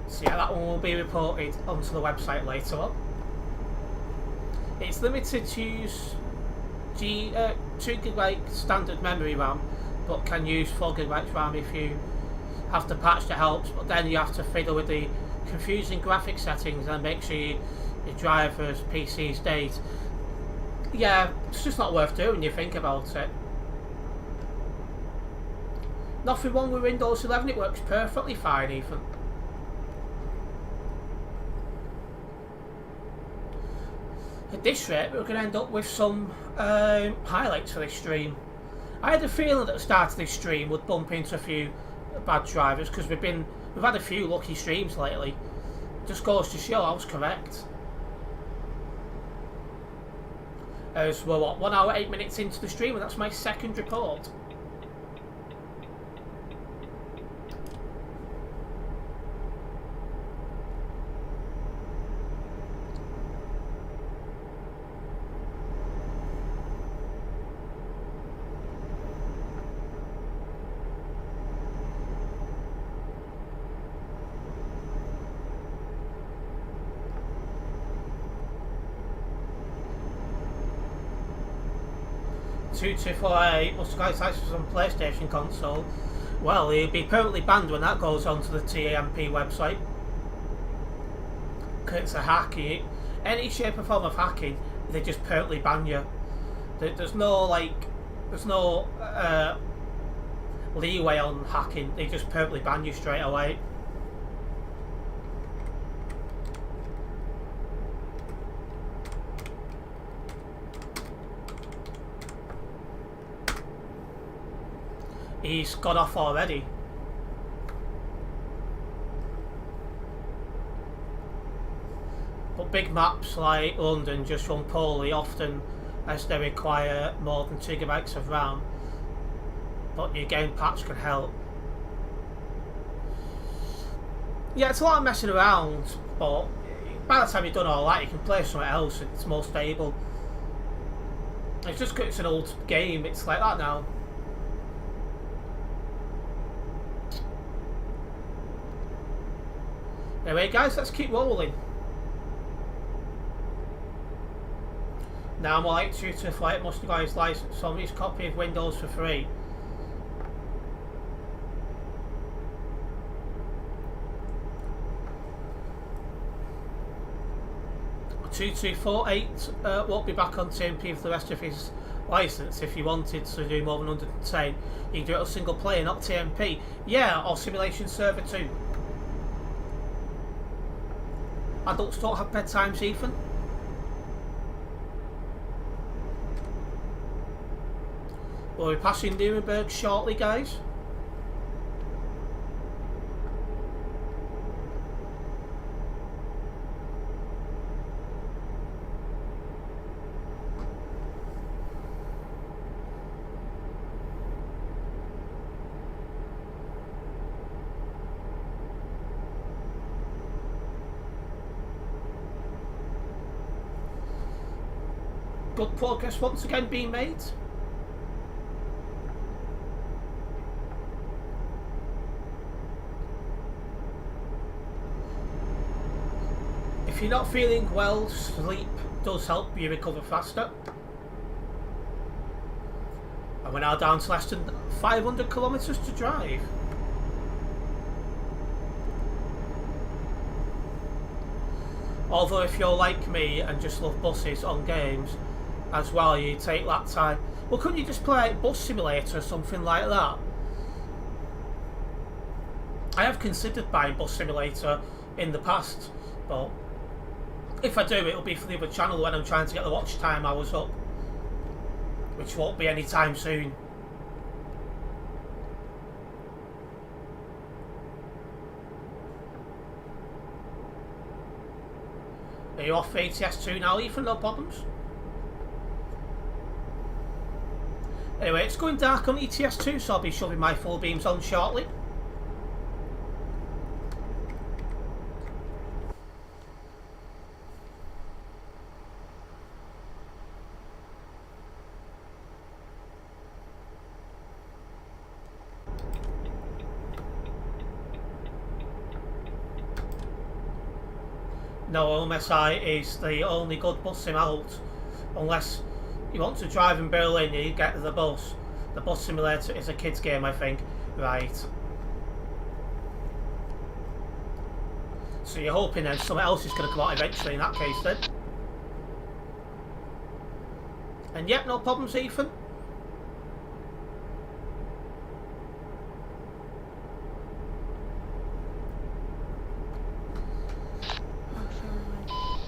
So yeah, that one will be reported onto the website later on. It's limited to use 2 GB standard memory RAM, but can use 4 GB RAM if you have to patch. That helps, but then you have to fiddle with the confusing graphic settings and make sure your driver's PC's date. Yeah, it's just not worth doing when you think about it. Nothing wrong with Windows 11, it works perfectly fine even. At this rate, we're going to end up with some highlights for this stream. I had a feeling that the start of this stream would bump into a few bad drivers because we've had a few lucky streams lately. Just goes to show I was correct. So we're what, 1 hour 8 minutes into the stream, and that's my second report. 2248 must guys license on PlayStation console. Well, he'll be permanently banned when that goes onto the TAMP website. Because it's a hacking. Any shape or form of hacking, they just permanently ban you. There's no leeway on hacking. They just permanently ban you straight away. He's got off already. But big maps like London just run poorly often as they require more than 2 GB of RAM. But your game patch can help. Yeah, it's a lot of messing around, but by the time you've done all that, you can play something else. It's more stable. It's just because it's an old game. It's like that now. Anyway, guys, let's keep rolling. Now, more like 2248 must have got his license on his copy of Windows for free. $2248 won't be back on TMP for the rest of his license. If you wanted to do more than 110, you can do it on single player, not TMP. Yeah, or simulation server too. Adults don't have bedtimes, Ethan. We'll be passing Nuremberg shortly, guys. Good progress once again being made. If you're not feeling well, sleep does help you recover faster. And we're now down to less than 500 kilometres to drive. Although if you're like me and just love buses on games as well, you take that time. Well, couldn't you just play Bus Simulator or something like that? I have considered buying Bus Simulator in the past, but if I do, it'll be for the other channel when I'm trying to get the watch time hours up, which won't be anytime soon. Are you off ATS2 now, Ethan? No problems? Anyway, it's going dark on ETS2, so I'll be shoving my full beams on shortly. No, OMSI is the only good bus sim out, unless you want to drive in Berlin, you get the bus. The Bus Simulator is a kids game, I think. Right. So you're hoping then something else is going to come out eventually in that case then. And yep, no problems, Ethan.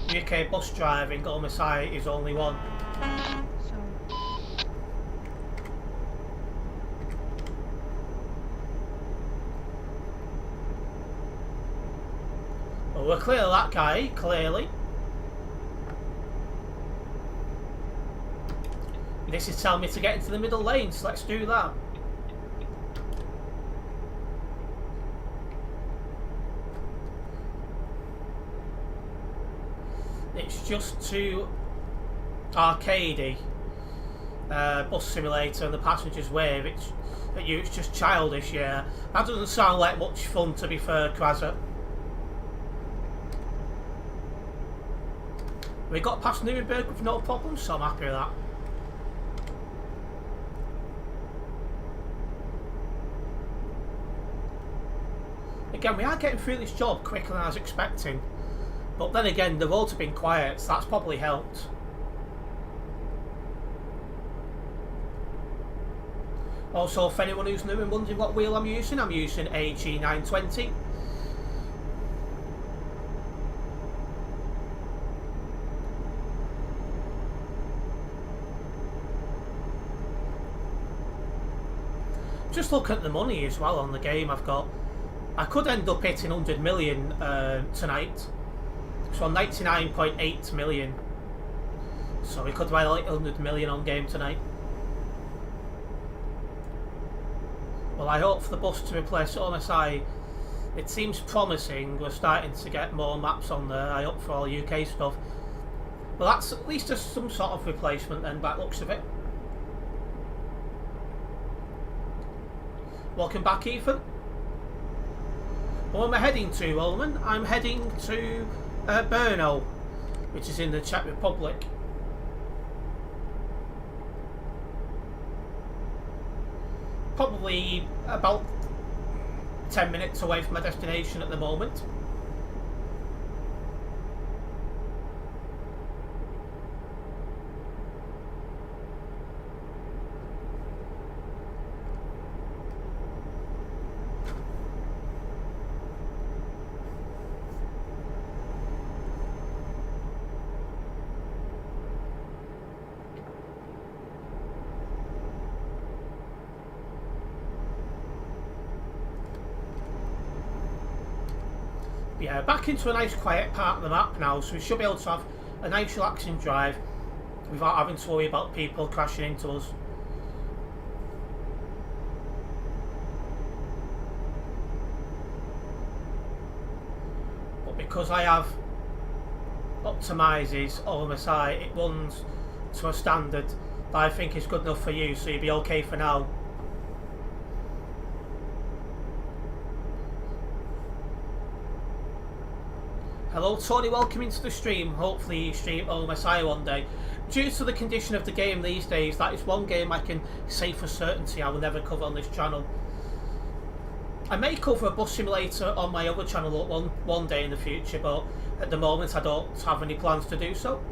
UK bus driving, OMSI is only one. Well, we're clear of that guy, clearly. This is telling me to get into the middle lane, so let's do that. It's just too arcadey. Bus Simulator and the Passenger's Wave, it's just childish, yeah. That doesn't sound like much fun, to be fair, Quasar. We got past Nuremberg with no problems, so I'm happy with that. Again, we are getting through this job quicker than I was expecting. But then again, the roads have been quiet, so that's probably helped. Also, for anyone who's new and wondering what wheel I'm using a G920. Just look at the money as well on the game I've got. I could end up hitting 100 million tonight. So 99.8 million. So we could buy like 100 million on game tonight. Well, I hope for the bus to replace OMSI. It seems promising. We're starting to get more maps on there. I hope for all UK stuff. Well, that's at least just some sort of replacement then, by the looks of it. Welcome back, Ethan. Where am I heading to, Roman? I'm heading to Brno, which is in the Czech Republic. Probably about 10 minutes away from my destination at the moment. Yeah, back into a nice quiet part of the map now, so we should be able to have a nice relaxing drive without having to worry about people crashing into us. But because I have optimises OMSI, it runs to a standard that I think is good enough for you, so you'll be okay for now. Hello Tony, welcome into the stream. Hopefully you stream OMSI one day. Due to the condition of the game these days, that is one game I can say for certainty I will never cover on this channel. I may cover a bus simulator on my other channel one day in the future, but at the moment I don't have any plans to do so.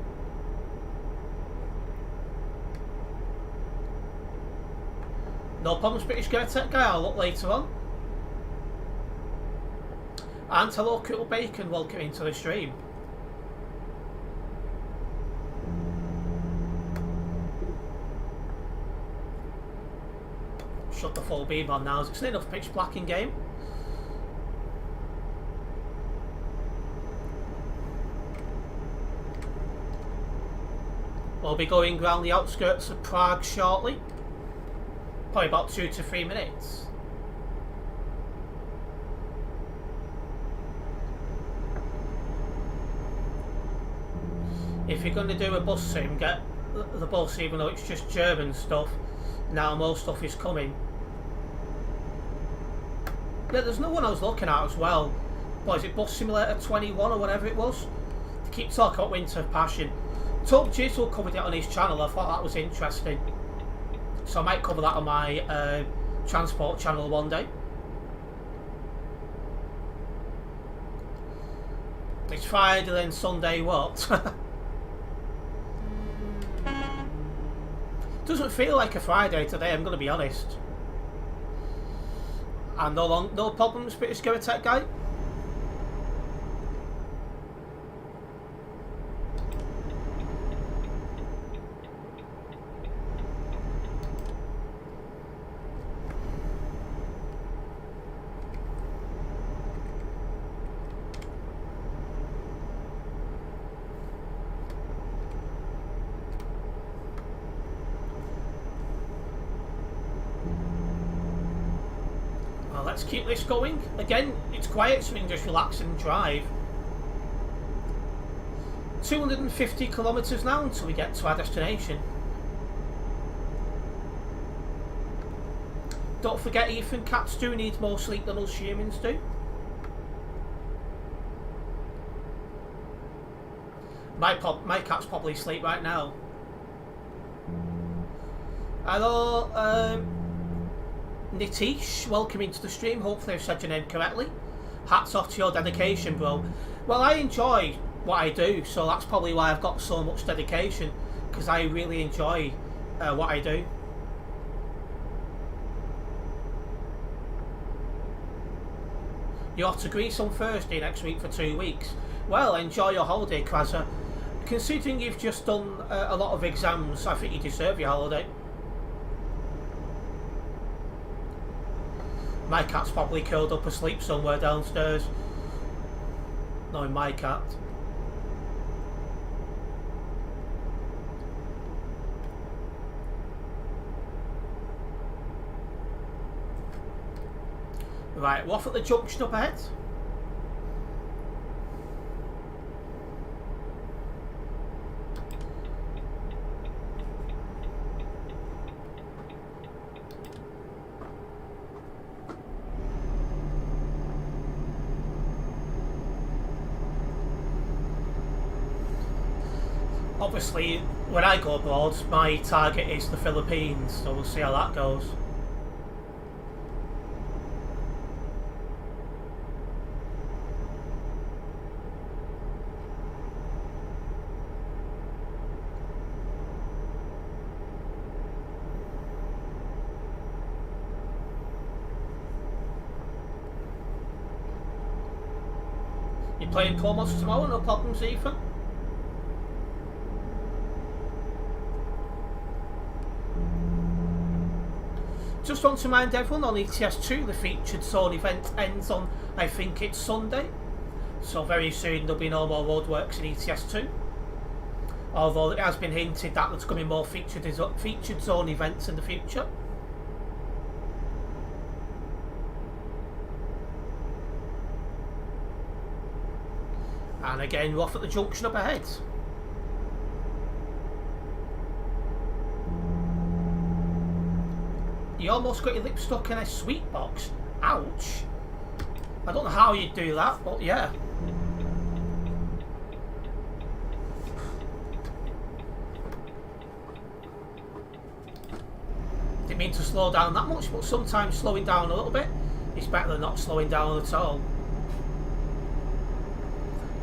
No problems, British Tech guy, I'll look later on. And hello Cool Bacon, welcome into the stream. Shut the full beam on now, it's enough pitch black in game. We'll be going around the outskirts of Prague shortly. Probably about 2 to 3 minutes. If you're going to do a bus sim, get the bus even though it's just German stuff. Now most stuff is coming. Yeah, there's no one I was looking at as well. What is it, Bus Simulator 21 or whatever it was? They keep talking about Winter of Passion. Told Jizzle covered it on his channel, I thought that was interesting. So I might cover that on my transport channel one day. It's Friday then Sunday what? Doesn't feel like a Friday today, I'm going to be honest. And no problems, British Tech guy. Let's keep this going. Again, it's quiet so we can just relax and drive. 250 kilometres now until we get to our destination. Don't forget, Ethan, cats do need more sleep than us humans do. My cat's probably asleep right now. Hello, Nitish, welcome into the stream. Hopefully I've said your name correctly. hats off to your dedication, bro. Well, I enjoy what I do, so that's probably why I've got so much dedication, because I really enjoy what I do. You're off to Greece on Thursday next week for 2 weeks. Well, enjoy your holiday, Krazza. Considering you've just done a lot of exams, I think you deserve your holiday. My cat's probably curled up asleep somewhere downstairs. Knowing my cat. Right, we're off at the junction up ahead. Obviously, when I go abroad, my target is the Philippines, so we'll see how that goes. You playing promos tomorrow? No problems, Ethan. Just want to remind everyone on ETS2 the featured zone event ends on, I think it's Sunday, so very soon there'll be no more roadworks in ETS2, although it has been hinted that there's going to be more featured zone events in the future. And again, we're off at the junction up ahead. You almost got your lip stuck in a sweet box. Ouch. I don't know how you'd do that, but yeah. Didn't mean to slow down that much, but sometimes slowing down a little bit is better than not slowing down at all.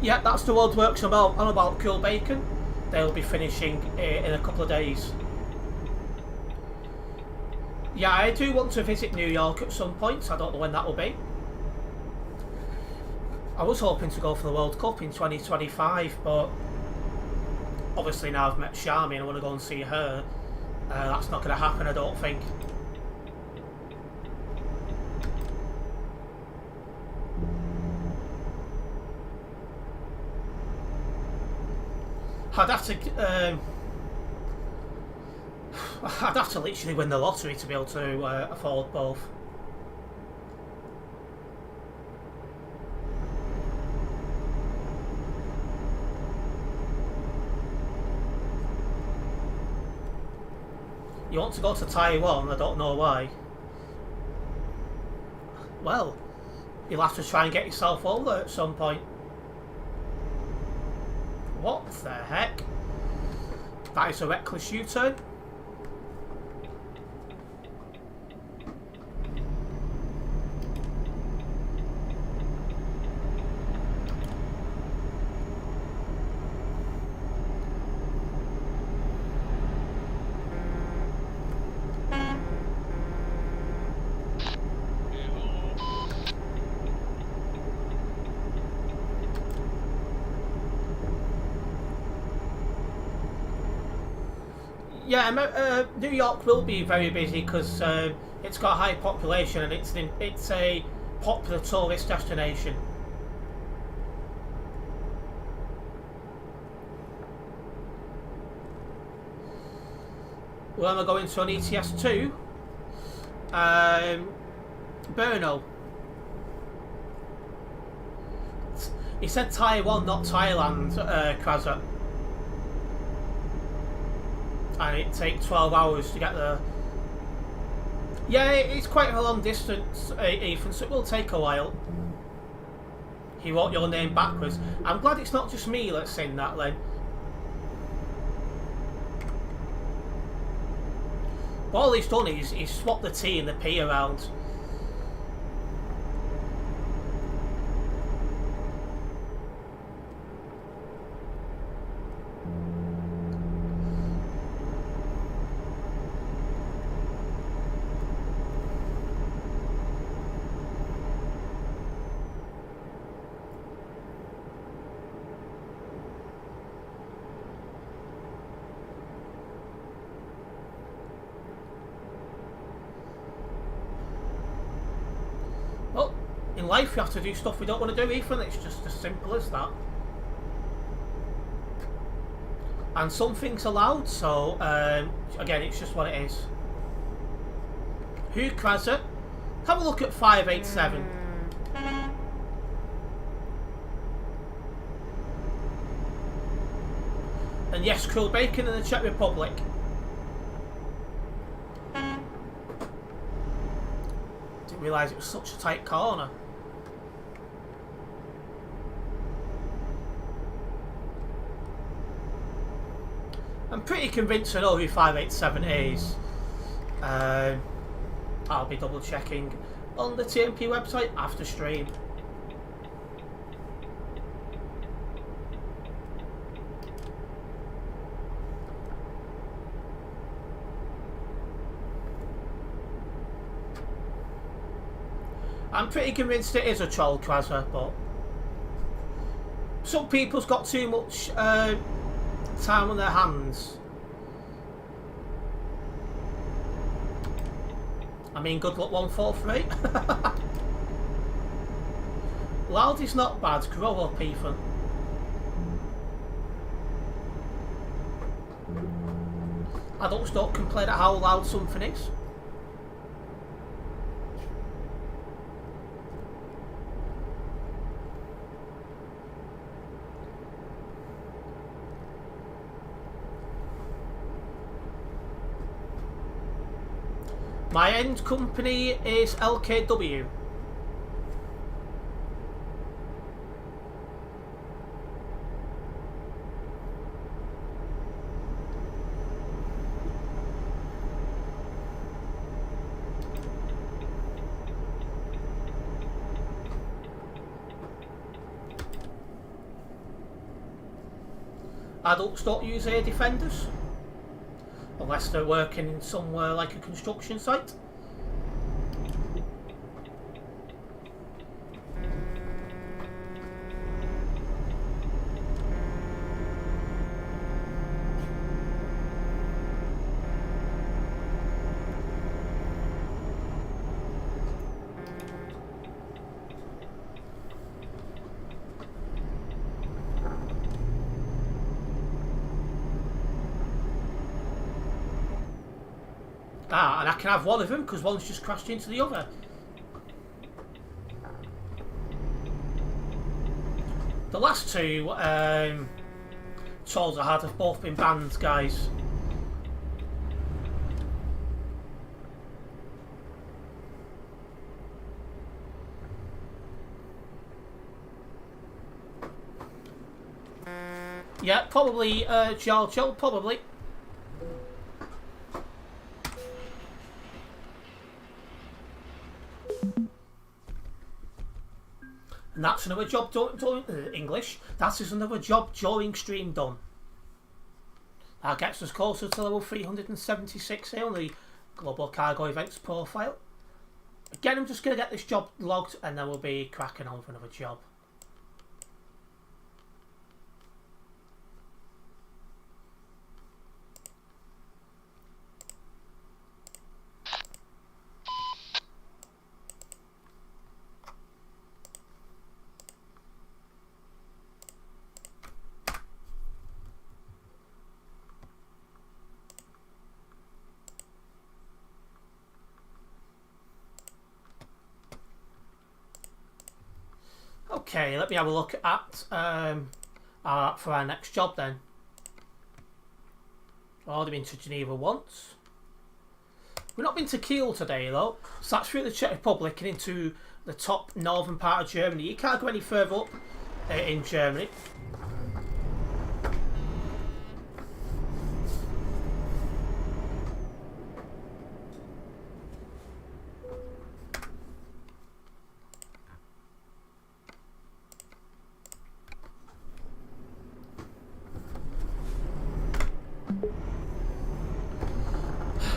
Yeah, that's the roadworks on about Cool Bacon. They'll be finishing in a couple of days. Yeah, I do want to visit New York at some point. I don't know when that will be. I was hoping to go for the World Cup in 2025, but obviously now I've met Charmy and I want to go and see her. That's not going to happen, I don't think. I'd have to literally win the lottery to be able to afford both. You want to go to Taiwan? I don't know why. Well, you'll have to try and get yourself over at some point. What the heck? That is a reckless U-turn. Yeah, New York will be very busy because it's got a high population and it's a popular tourist destination. Where am I going to on ETS2? Brno. He said Taiwan, not Thailand, Krazza. And it takes 12 hours to get there. Yeah, it's quite a long distance, Ethan, so it will take a while. He wrote your name backwards. I'm glad it's not just me that's saying that then. But all he's done is he's swapped the T and the P around. in life we have to do stuff we don't want to do, Ethan. It's just as simple as that. And some things allowed, so again, it's just what it is. Who Krasser? Have a look at 587. And yes, Cool Bacon in the Czech Republic. Didn't realise it was such a tight corner. I'm pretty convinced I know who 587 is. I'll be double checking on the TMP website after stream. I'm pretty convinced it is a troll, Krasser, but some people's got too much time on their hands. I mean, good luck 143. Loud is not bad. Grow up, Ethan. Adults don't complain at how loud something is. My end company is LKW. Adults don't use air defenders unless they're working somewhere like a construction site. Ah, and I can have one of them because one's just crashed into the other. The last two trolls I had have both been banned, guys. Yeah, probably Giorgio, probably. And that's another job doing English. That is another job during stream done. That gets us closer to level 376 here on the Global Cargo Events profile. Again, I'm just going to get this job logged and then we'll be cracking on for another job. Okay, let me have a look at for our next job then. I've already been to Geneva once. We've not been to Kiel today though, so that's through the Czech Republic and into the top northern part of Germany. You can't go any further up in Germany.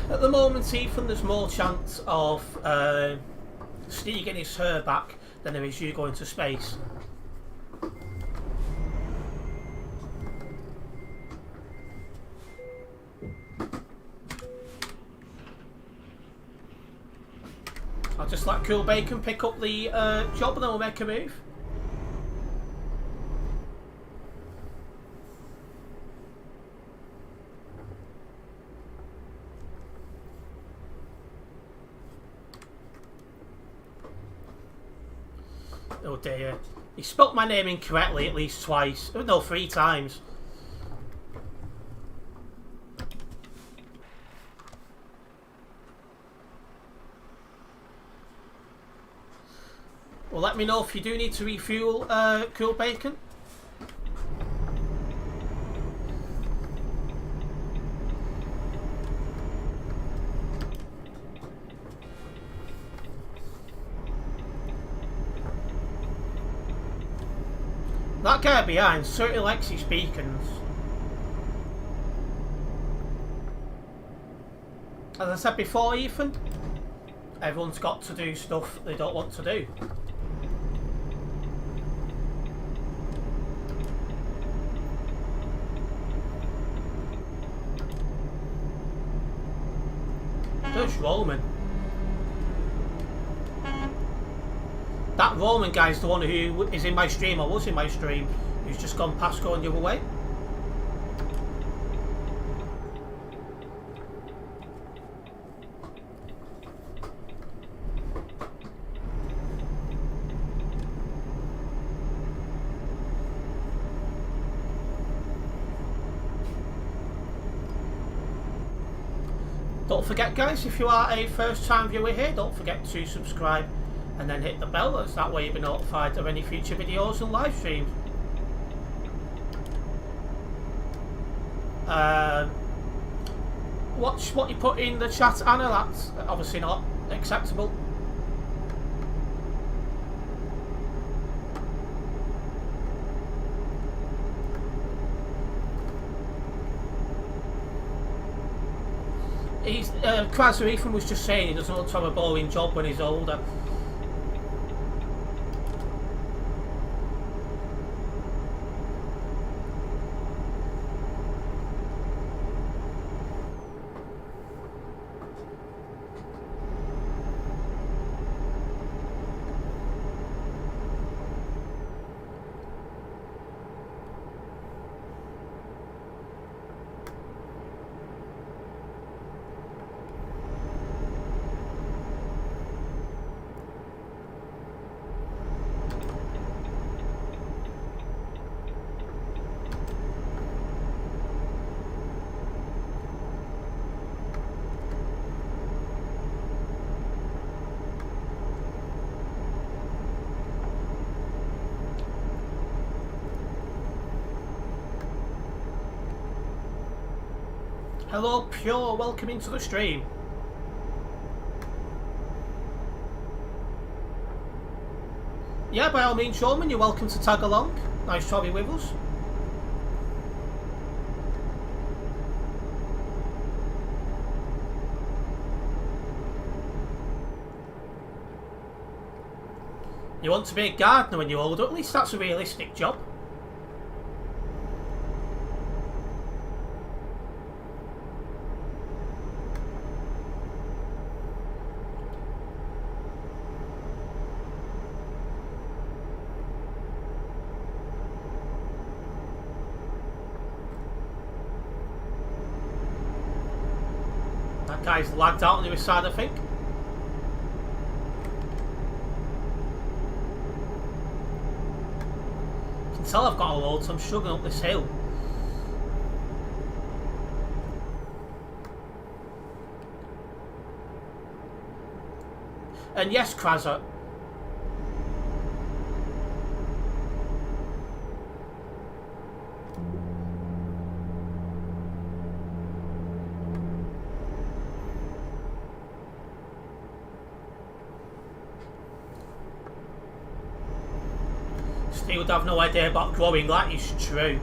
At the moment, Ethan, there's more chance of Steve getting his hair back than there is you going to space. I'll just let Cool Bacon pick up the job and then we'll make a move. Oh dear. He spelt my name incorrectly at least twice. Oh, no, 3 times. Well, let me know if you do need to refuel Cool Bacon. That guy behind certainly likes his beacons. As I said before, Ethan, everyone's got to do stuff they don't want to do. There's Roman. That Roman guy's the one who is in my stream, or was in my stream, who's just gone past going the other way. Don't forget, guys, if you are a first time viewer here, don't forget to subscribe and then hit the bell, as that way you'll be notified of any future videos and live streams. Watch what you put in the chat, Anna. That's obviously not acceptable. He's Krasser Ethan was just saying he doesn't want to have a boring job when he's older. Hello, Pure, welcome into the stream. Yeah, by all means, Roman, you're welcome to tag along. Nice to have you with us. You want to be a gardener when you're older? At least that's a realistic job. That guy's lagged out on the other side, I think. You can tell I've got a load, so I'm struggling up this hill. And yes, Krasser. He would have no idea about growing, that is true.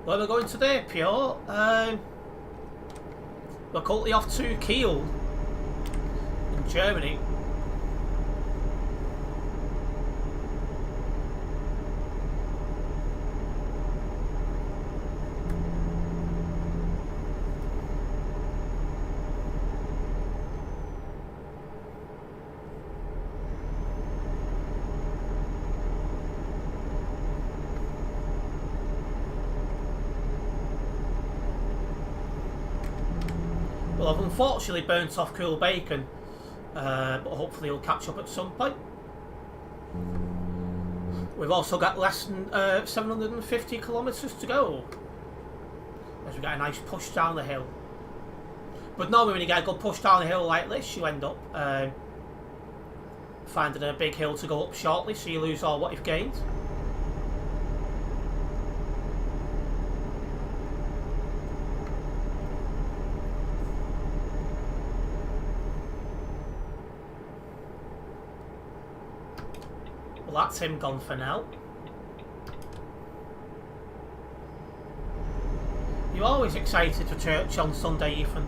Where are we going today, Pure? We're currently off to Kiel in Germany. Well, I've unfortunately burnt off cool bacon, but hopefully he'll catch up at some point. We've also got less than 750 kilometres to go, as we get a nice push down the hill. But normally when you get a good push down the hill like this, you end up finding a big hill to go up shortly, so you lose all what you've gained. Well, that's him gone for now. You're always excited for church on Sunday, Ethan.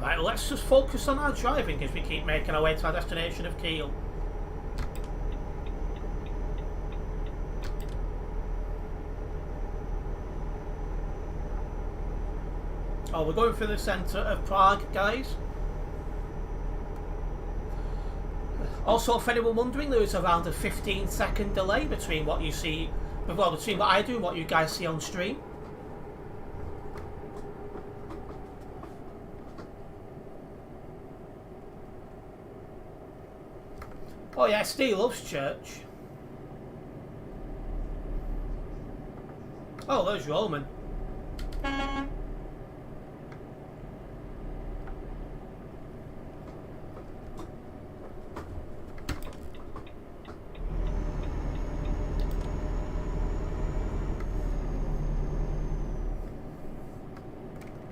Right, let's just focus on our driving as we keep making our way to our destination of Kiel. Oh, we're going through the centre of Prague, guys. Also, if anyone wondering, there is around a 15-second delay between what you see, well, between what I do and what you guys see on stream. Oh yeah, Steve loves church. Oh, there's Roman.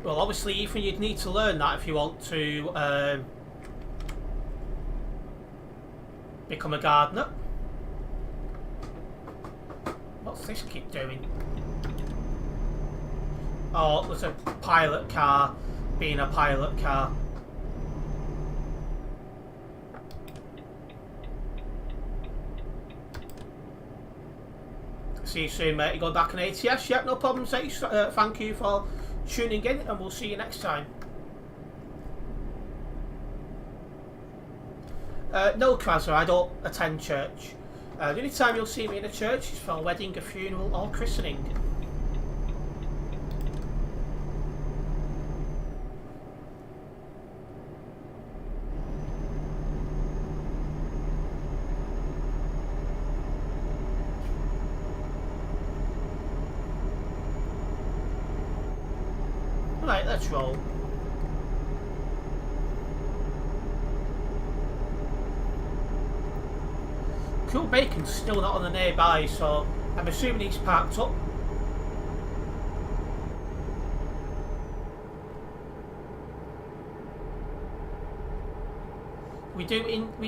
Well, obviously, Ethan, you'd need to learn that if you want to become a gardener. What's this keep doing? Oh, there's a pilot car being a pilot car. See you soon, mate. You going back on ATS? Yep, no problem, Ace. Thank you for tuning in, and we'll see you next time. No, Krasser, I don't attend church. The only time you'll see me in a church is for a wedding, a funeral, or christening. Right, let's roll. Cool Bacon's still not on the nearby, so I'm assuming he's parked up. We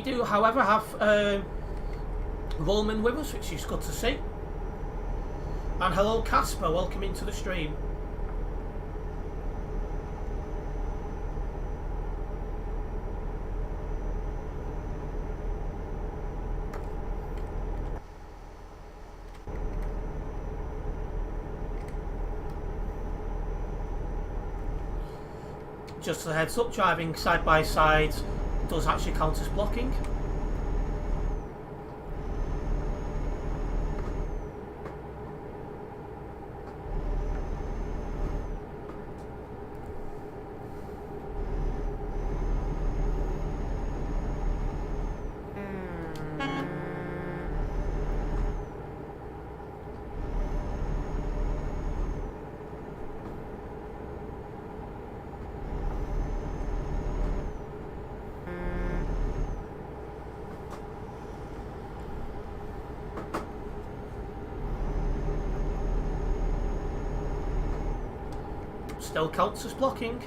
do, however, have Roman with us, which is good to see. And hello, Casper. Welcome into the stream. Just a heads up, driving side by side does actually count as blocking. Still counts as blocking.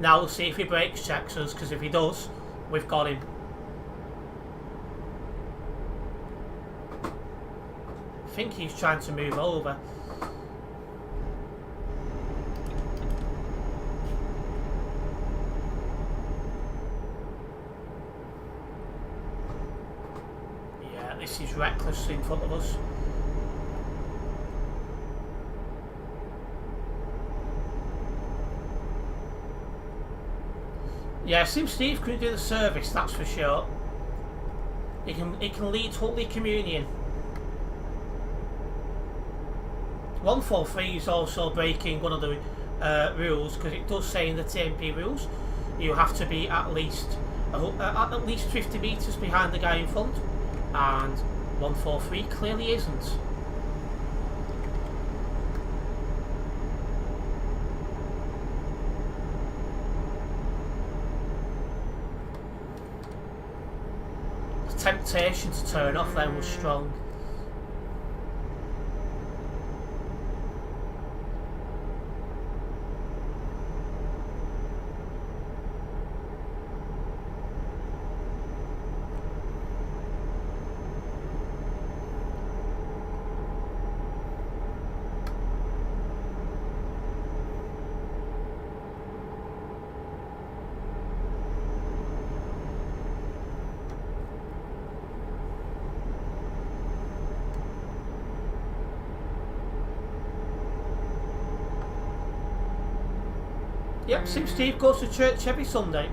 Now we'll see if he brakes checks us, because if he does, we've got him. I think he's trying to move over. Yeah, this is reckless in front of us. Yeah, Sim Steve couldn't do the service, that's for sure. He can lead Holy Communion. 143 is also breaking one of the rules, because it does say in the TMP rules you have to be at least 50 metres behind the guy in front, and 143 clearly isn't. The temptation to turn off then was strong. Yep, Sim Steve goes to church every Sunday.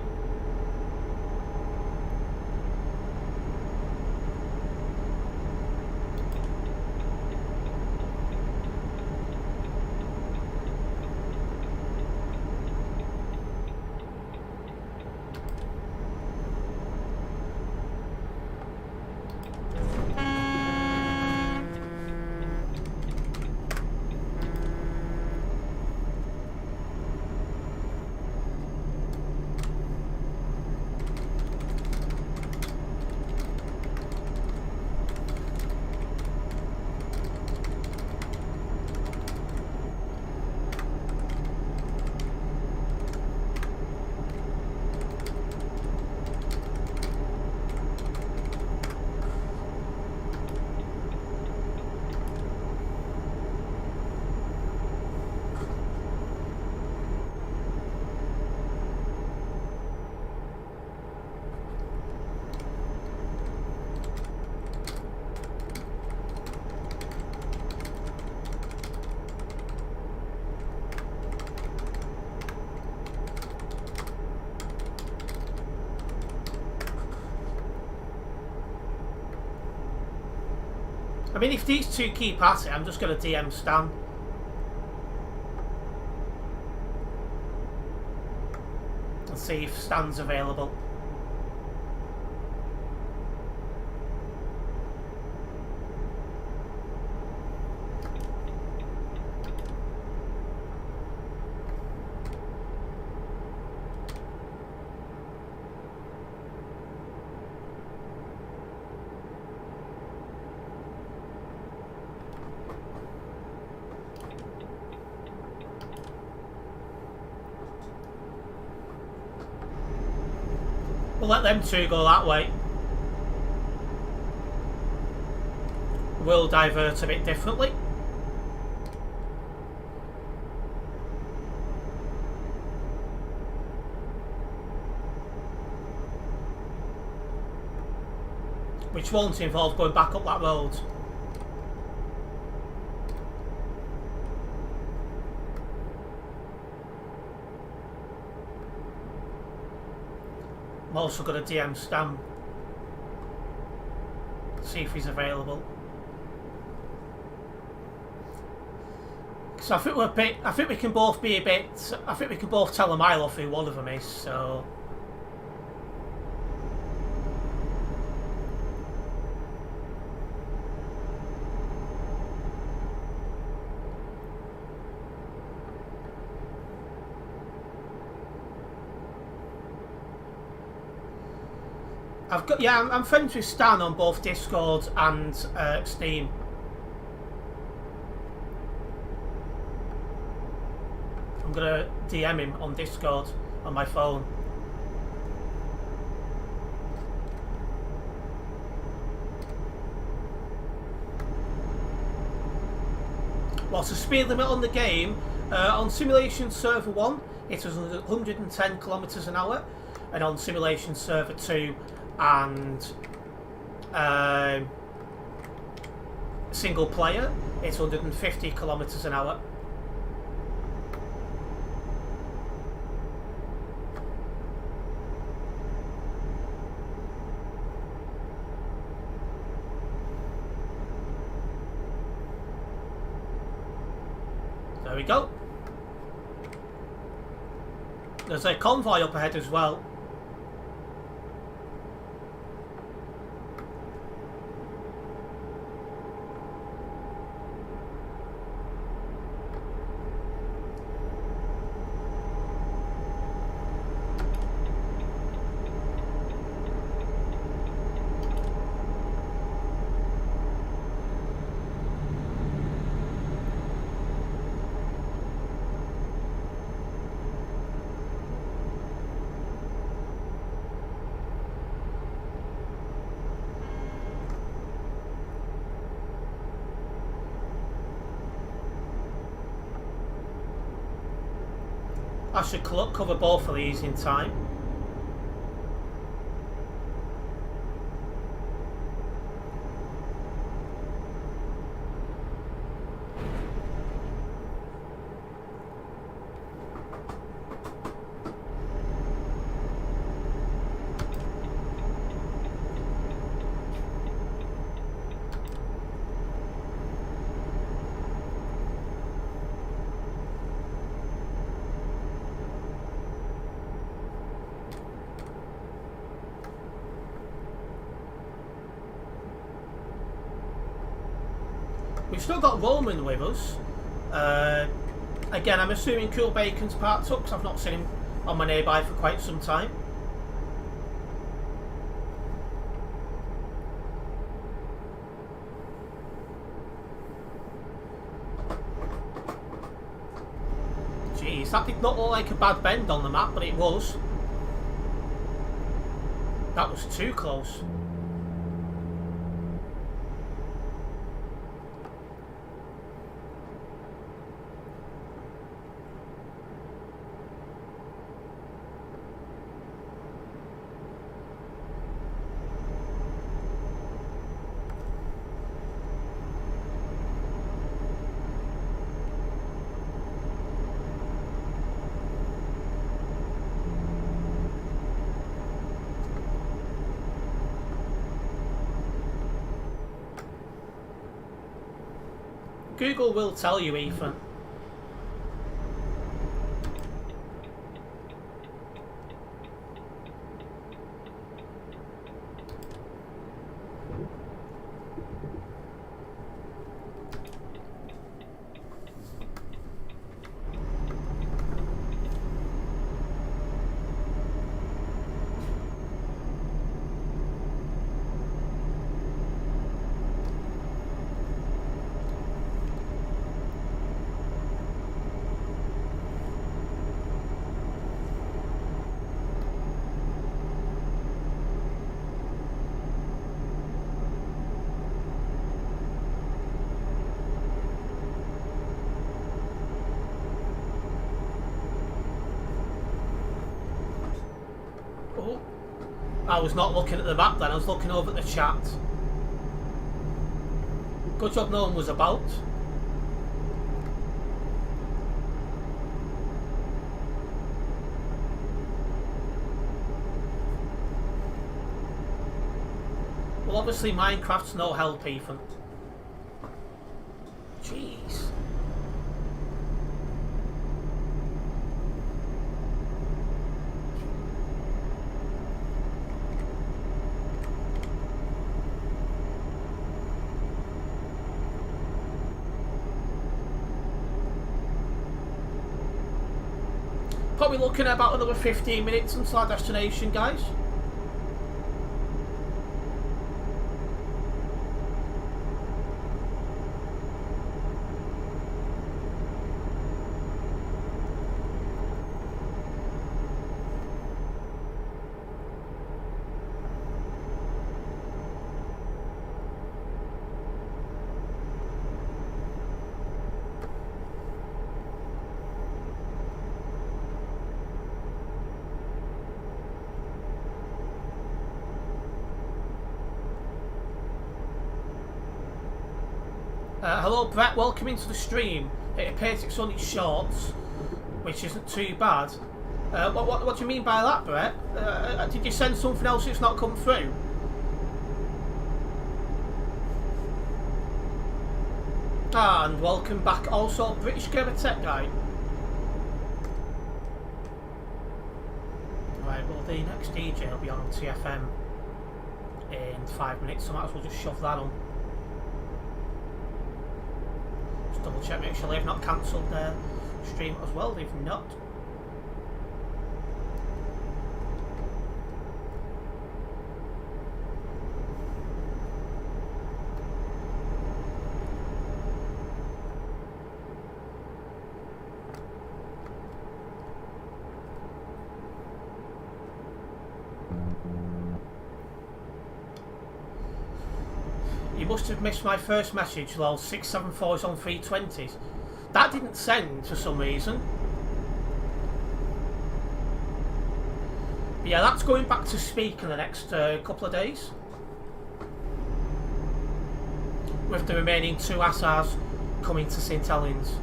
I mean, if these two keep at it, I'm just going to DM Stan. And see if Stan's available. We'll let them two go that way. We'll divert a bit differently. Which won't involve going back up that road. I'm also going to DM Stan, see if he's available. So I think I think we can both be a bit. I think we can both tell a mile off who one of them is. So. I'm friends with Stan on both Discord and Steam. I'm gonna DM him on Discord. on my phone. What's the speed limit on the game? On Simulation Server 1, it was 110 kilometers an hour, and on Simulation Server 2 and single player, it's 150 kilometers an hour. There we go. There's a convoy up ahead as well. I should cover both of these in time. We've still got Roman with us. Again, I'm assuming Cool Bacon's parked up because I've not seen him on my nearby for quite some time. Jeez, that did not look like a bad bend on the map, but it was. That was too close. Google will tell you, Ethan. Oh, I was not looking at the map then, I was looking over at the chat. Good job no one was about. Well, obviously Minecraft's no help, Ethan. Jeez. Probably looking at about another 15 minutes until our destination, guys. Hello Brett, welcome into the stream. It appears it's only shorts, which isn't too bad. What do you mean by that, Brett? Did you send something else that's not come through? And welcome back also, British Gamer Tech Guy. Right, well the next DJ will be on TFM in 5 minutes, so I might as well just shove that on. Just double check, make sure they've not cancelled their stream as well. They've not. You must have missed my first message, lol. 674 is on 320s. That didn't send for some reason. But yeah, that's going back to speak in the next couple of days. With the remaining 2 ASARs coming to St Helens.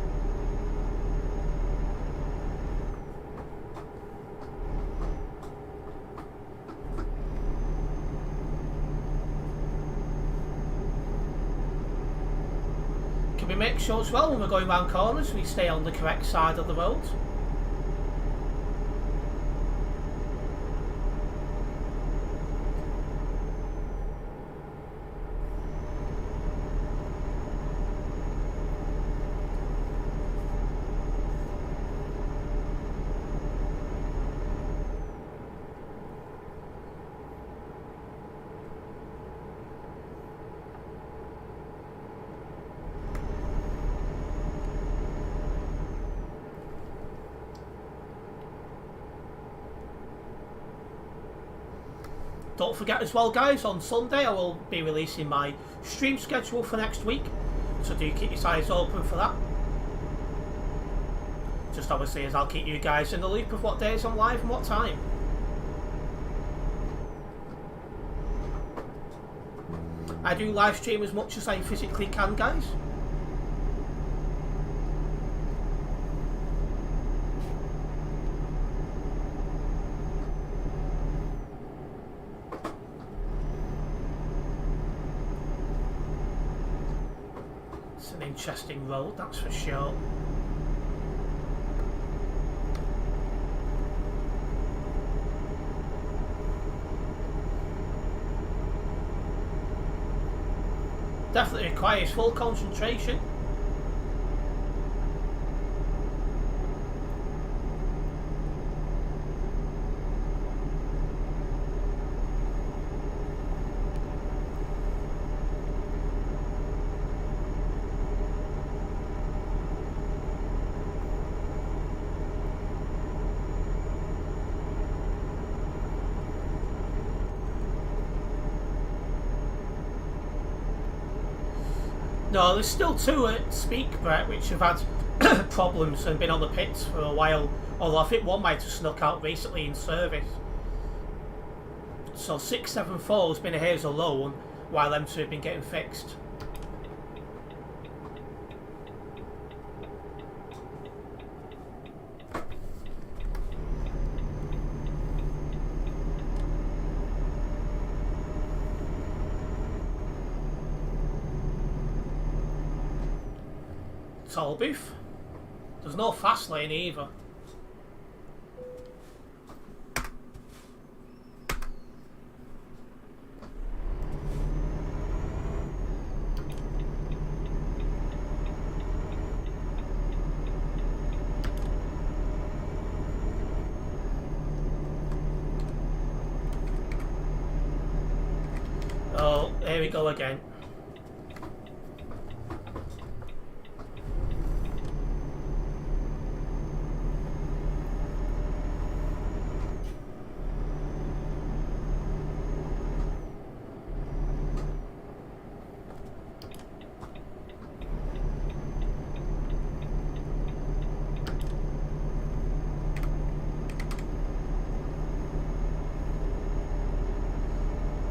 Can we make sure as well when we're going round corners we stay on the correct side of the road? Don't forget as well guys, on Sunday I will be releasing my stream schedule for next week, so do keep your eyes open for that. Just obviously as I'll keep you guys in the loop of what days I'm live and what time. I do live stream as much as I physically can guys. Interesting road, that's for sure. Definitely requires full concentration. No, there's still 2 at Speak, Brett, which have had problems and been on the pits for a while. Although I think one might have snuck out recently in service. So 674 has been a haze alone, while them 2 have been getting fixed. Toll booth. There's no fast lane either. Oh, here we go again.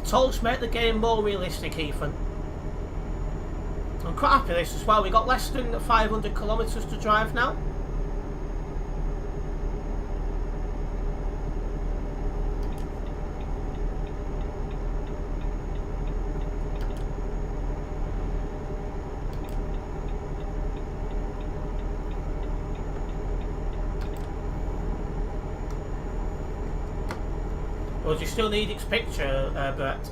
Tolls make the game more realistic, Ethan. I'm quite happy with this as well. We got less than 500 kilometres to drive now. Or do you still need its picture, Brett?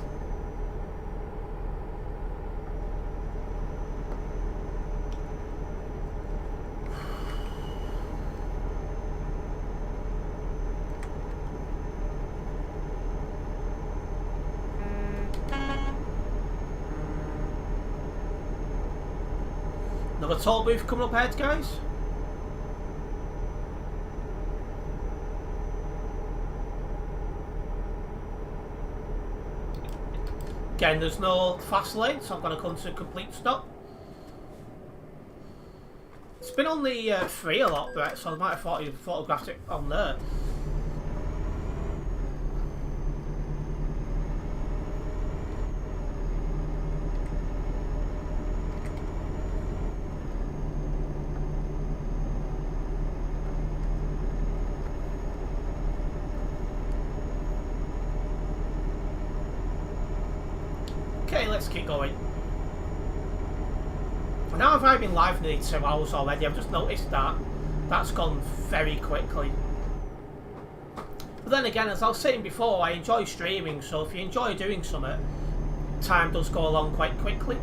Another toll booth coming up ahead, guys. Again, there's no fast lane, so I'm going to come to a complete stop. It's been on the 3 a lot, Brett, so I might have thought you photographed it on there. Okay, let's keep going. Now I've been live nearly 2 hours already. I've just noticed that that's gone very quickly. But then again, as I was saying before, I enjoy streaming, so if you enjoy doing something, time does go along quite quickly.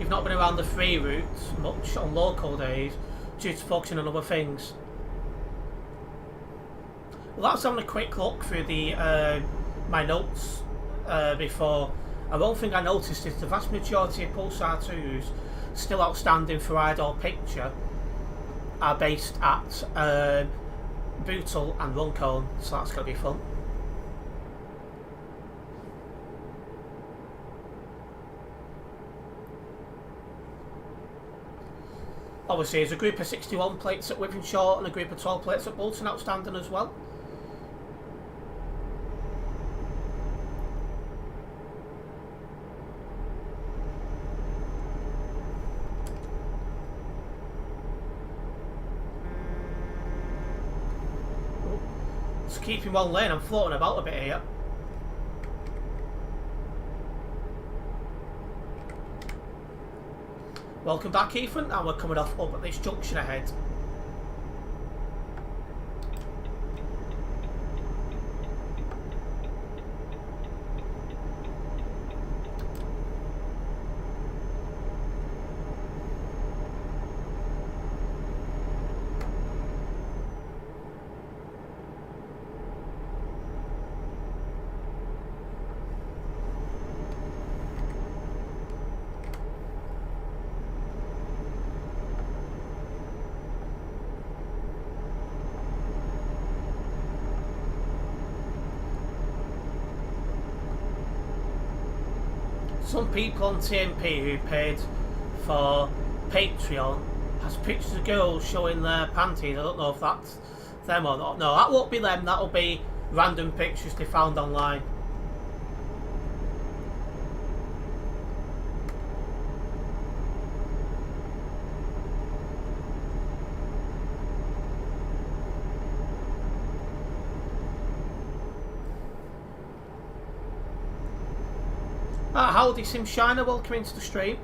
Not been around the free routes much on local days due to focusing on other things. Well, that's having a quick look through the my notes before. And one thing I noticed is the vast majority of Pulsar 2s still outstanding for idle picture are based at Bootle and Runcorn, so that's going to be fun. Obviously, there's a group of 61 plates at Withenshaw and a group of 12 plates at Bolton outstanding as well. Just keeping one lane, I'm floating about a bit here. Welcome back, Ethan, and we're coming off up at this junction ahead. Some people on TMP who paid for Patreon has pictures of girls showing their panties. I don't know if that's them or not. No, that won't be them. That'll be random pictures they found online. Howdy Sim Shiner, welcome into the stream.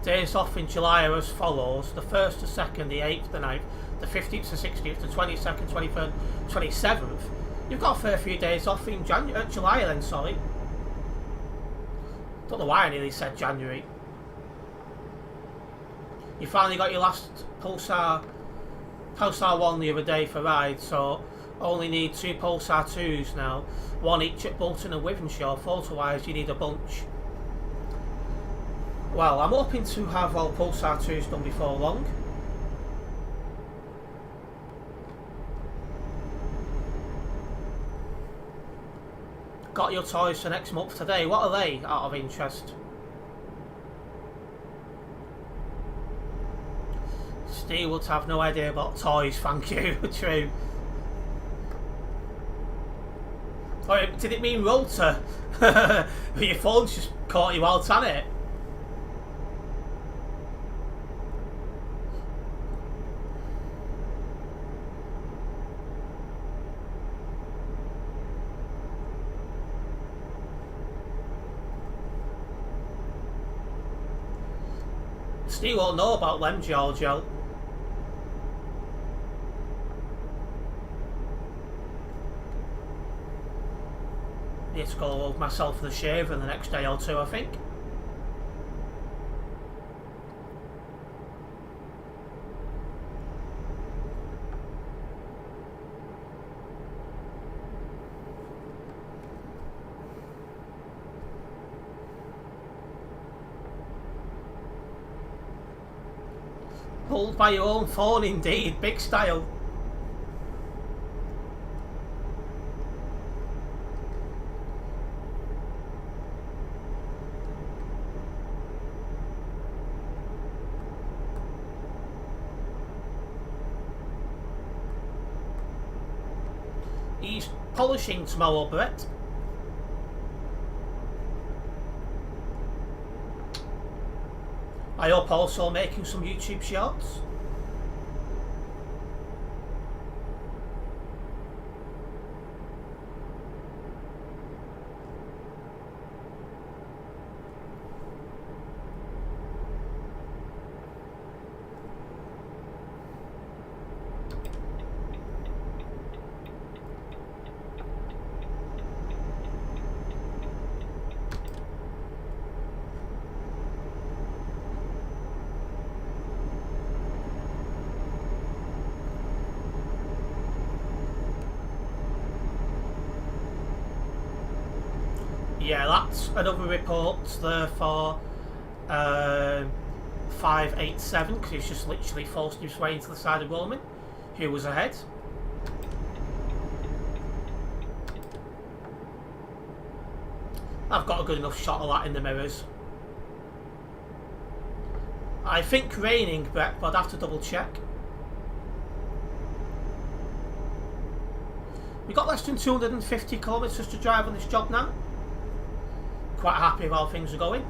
Days off in July are as follows: the 1st, the 2nd, the 8th, the 9th, the 15th, the 16th, the 22nd, 23rd, 27th. You've got a fair few days off in July then, sorry. Don't know why I nearly said January. You finally got your last Pulsar Pulsar 1 the other day for ride, so only need 2 Pulsar 2s now. 1 each at Bolton and Wythenshawe. Photo-wise, you need a bunch. Well, I'm hoping to have all Pulsar 2s done before long. Got your toys for next month today. What are they, out of interest? Steve would have no idea about toys, thank you. True. Oh, did it mean rotor? Your phone's just caught you out, hasn't it? Steve won't know about them, Giorgio. Need to go with myself for the shave in the next day or two, I think. Pulled by your own phone, indeed. Big style. He's polishing tomorrow, Brett. I hope also making some YouTube shorts. Yeah, that's another report there for 587, because he's just literally forced his way into the side of Roman, who was ahead. I've got a good enough shot of that in the mirrors. I think raining, Brett, but I'd have to double check. We've got less than 250 kilometres to drive on this job now. Quite happy with how things are going.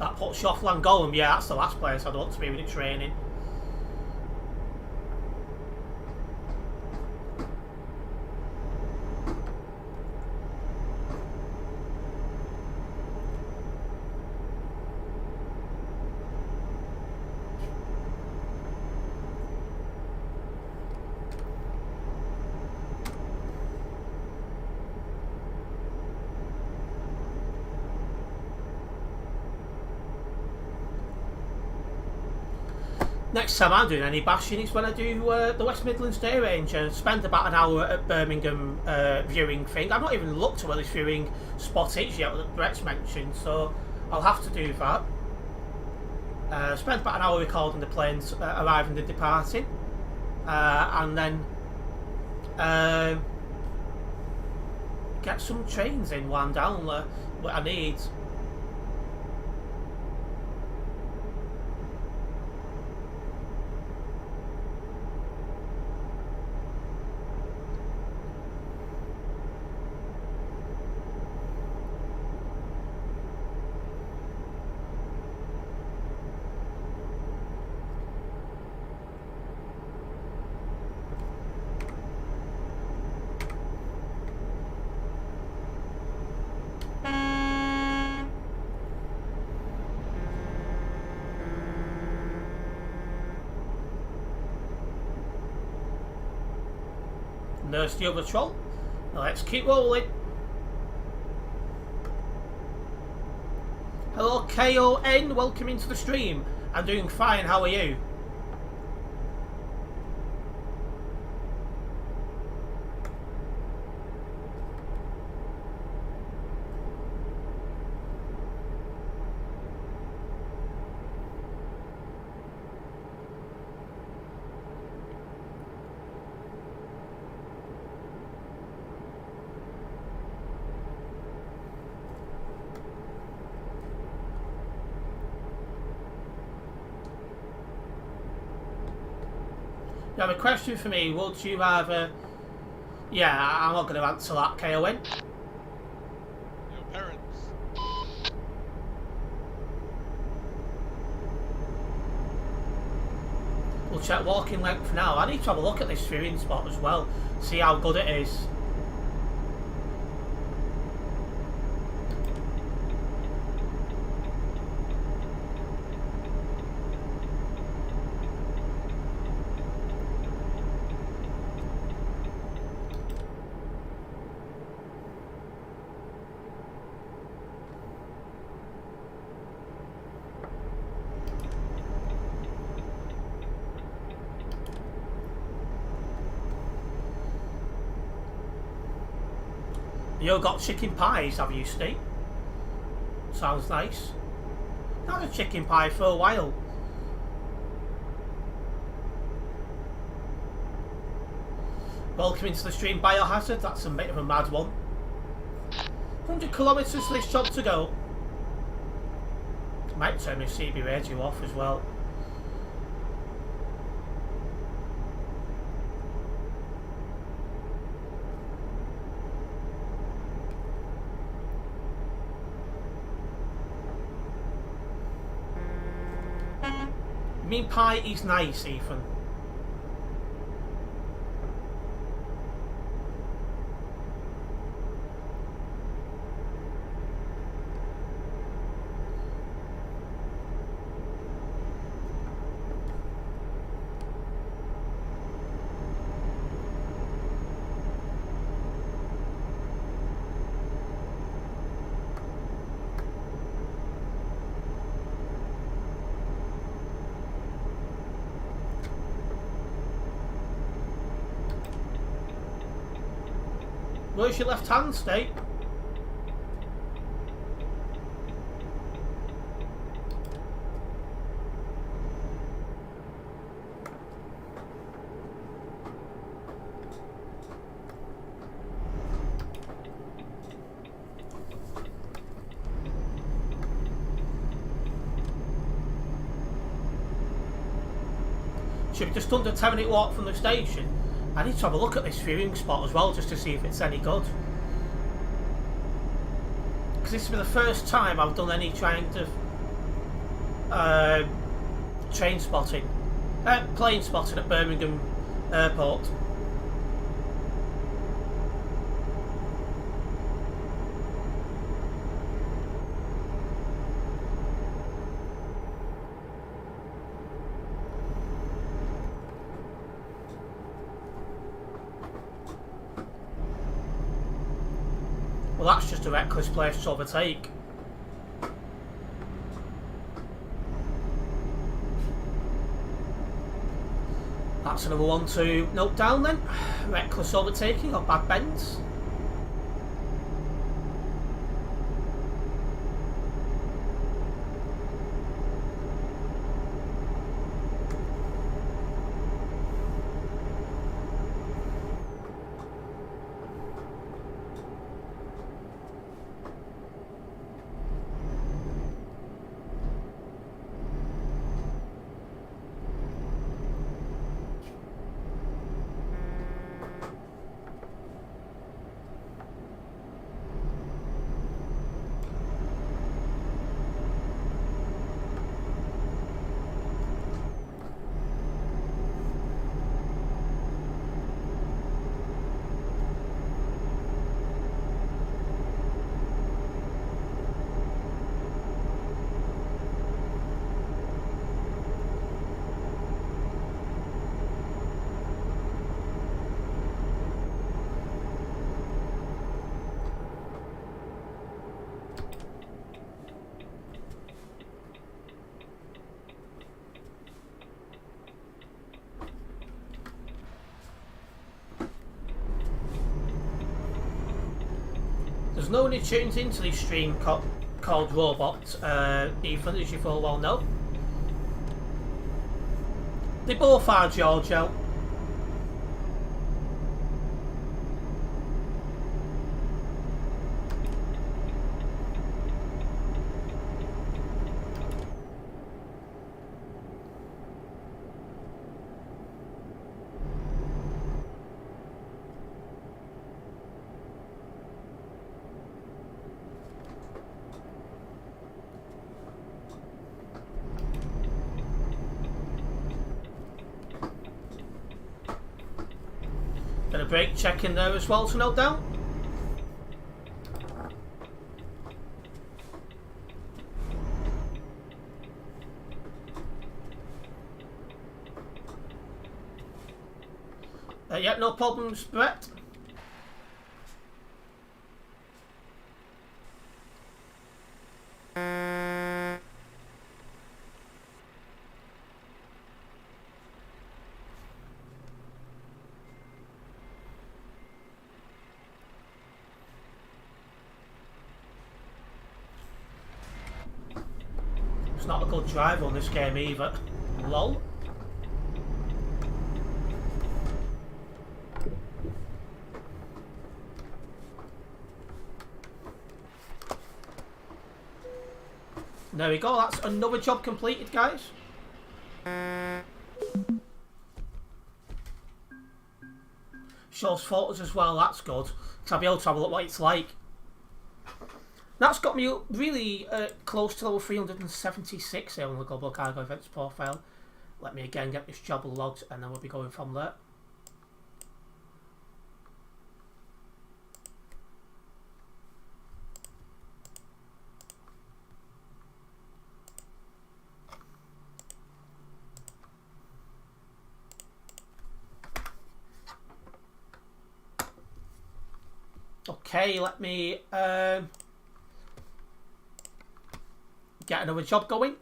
That puts you off Llangollen. Yeah, that's the last place I'd want to be when it's raining. Next time I'm doing any bashing is when I do the West Midlands Day Range and spend about an hour at Birmingham viewing thing. I've not even looked at where this viewing spot is yet that Brett's mentioned, so I'll have to do that. Spend about an hour recording the planes arriving and departing, and then get some trains in one down what I need. And there's the other troll. Now let's keep rolling. Hello KON, welcome into the stream. I'm doing fine, how are you? You have a question for me, would you rather... Yeah, I'm not going to answer that, KON. Your parents. We'll check walking length now. I need to have a look at this viewing spot as well, see how good it is. You got chicken pies, have you, Steve? Sounds nice. Not a chicken pie for a while. Welcome into the stream, Biohazard. That's a bit of a mad one. 100 kilometres for this job to go. Might turn my CB radio off as well. Meat pie is nice, Ethan. Where's your left hand, State? Should be just under 10-minute walk from the station. I need to have a look at this viewing spot as well, just to see if it's any good. Because this will be the first time I've done any kind of plane spotting at Birmingham Airport. Well, that's just a reckless place to overtake. That's another one to note down then. Reckless overtaking on bad bends. There's no one who tunes into this stream called Robot, Ethan, as you full well know. They both are, Giorgio. Bit of brake check in there as well to note down. Yeah, no problems, Brett. It's not a good driver on this game either. Lol. There we go, that's another job completed, guys. Shows photos as well, that's good. Because I'll be able to have a look what it's like. That's got me really close to level 376 here on the Global Cargo Events profile. Let me again get this job logged and then we'll be going from there. Okay, let me get another job going.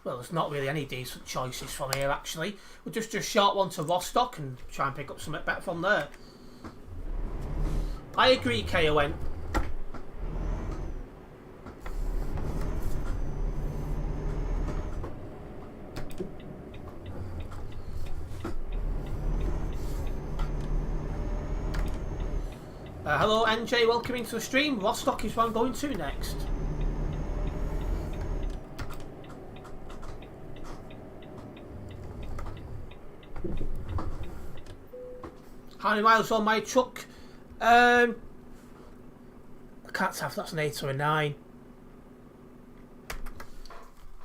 Well, there's not really any decent choices from here actually. We'll just do a short one to Rostock and try and pick up something better from there. I agree, KON. Hello NJ, welcome into the stream. Rostock is where I'm going to next. How many miles on my truck? I can't tell if that's an 8 or a 9.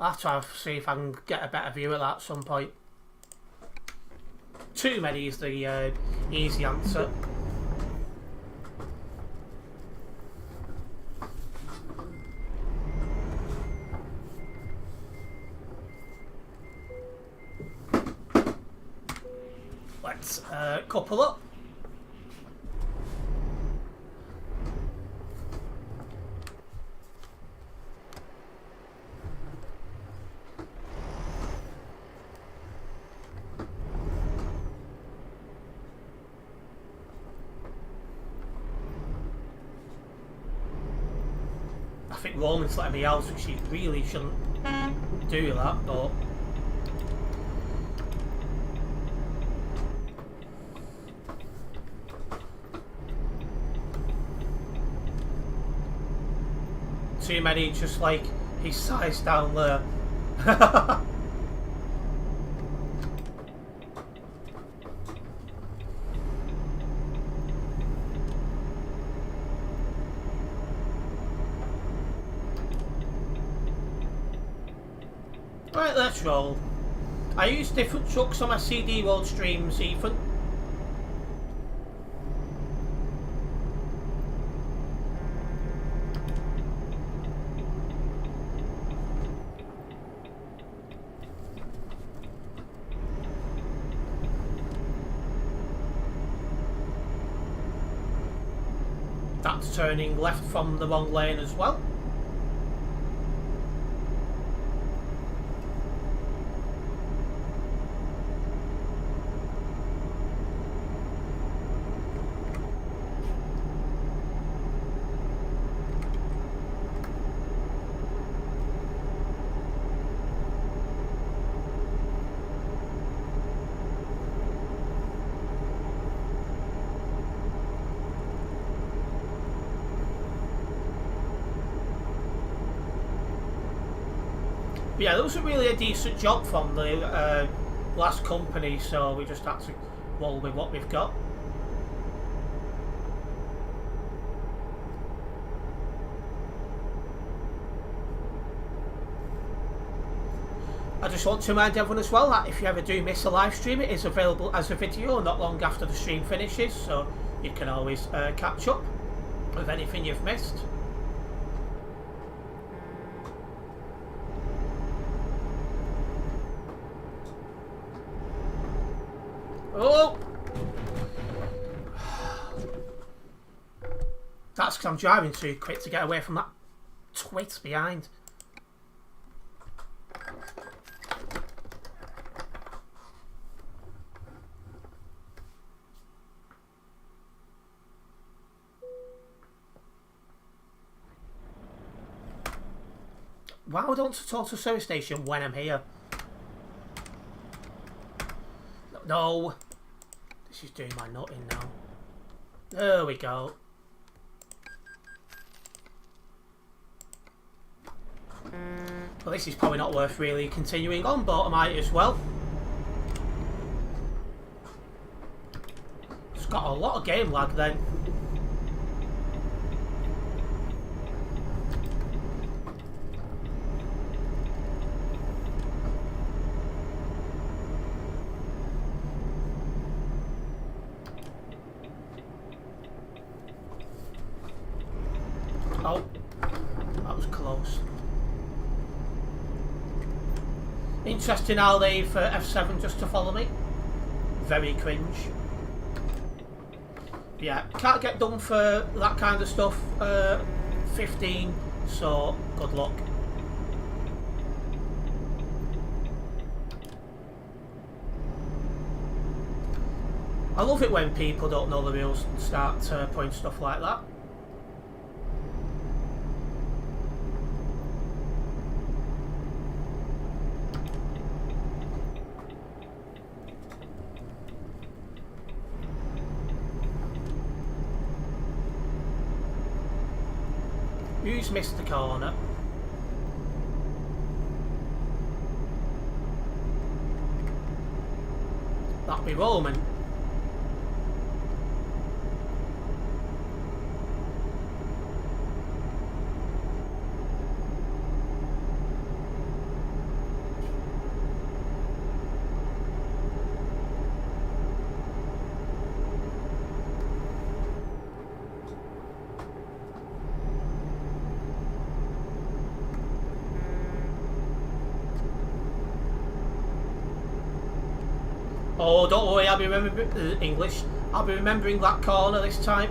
I'll have to see if I can get a better view of that at some point. Too many is the easy answer. Let's couple up. I think Roman's letting me out, which she really shouldn't do that, but too many just like his size down there. Right, let's roll. I use different trucks on my CD road streams, Ethan. That's turning left from the wrong lane as well. But yeah, there wasn't really a decent job from the last company, so we just had to roll with what we've got. I just want to remind everyone as well that if you ever do miss a live stream, it is available as a video not long after the stream finishes, so you can always catch up with anything you've missed. Oh! That's because I'm driving too quick to get away from that twit behind. Why would I want to talk to a service station when I'm here? No. This is doing my nutting now. There we go. Well, this is probably not worth really continuing on, but I might as well. It's got a lot of game lag then. Oh, that was close. Interesting how they've F7 just to follow me. Very cringe. Yeah, can't get done for that kind of stuff. 15, so good luck. I love it when people don't know the rules and start putting stuff like that. Who's missed the corner? That'll be Roman. Oh, don't worry, I'll be remembering English. I'll be remembering that corner this time.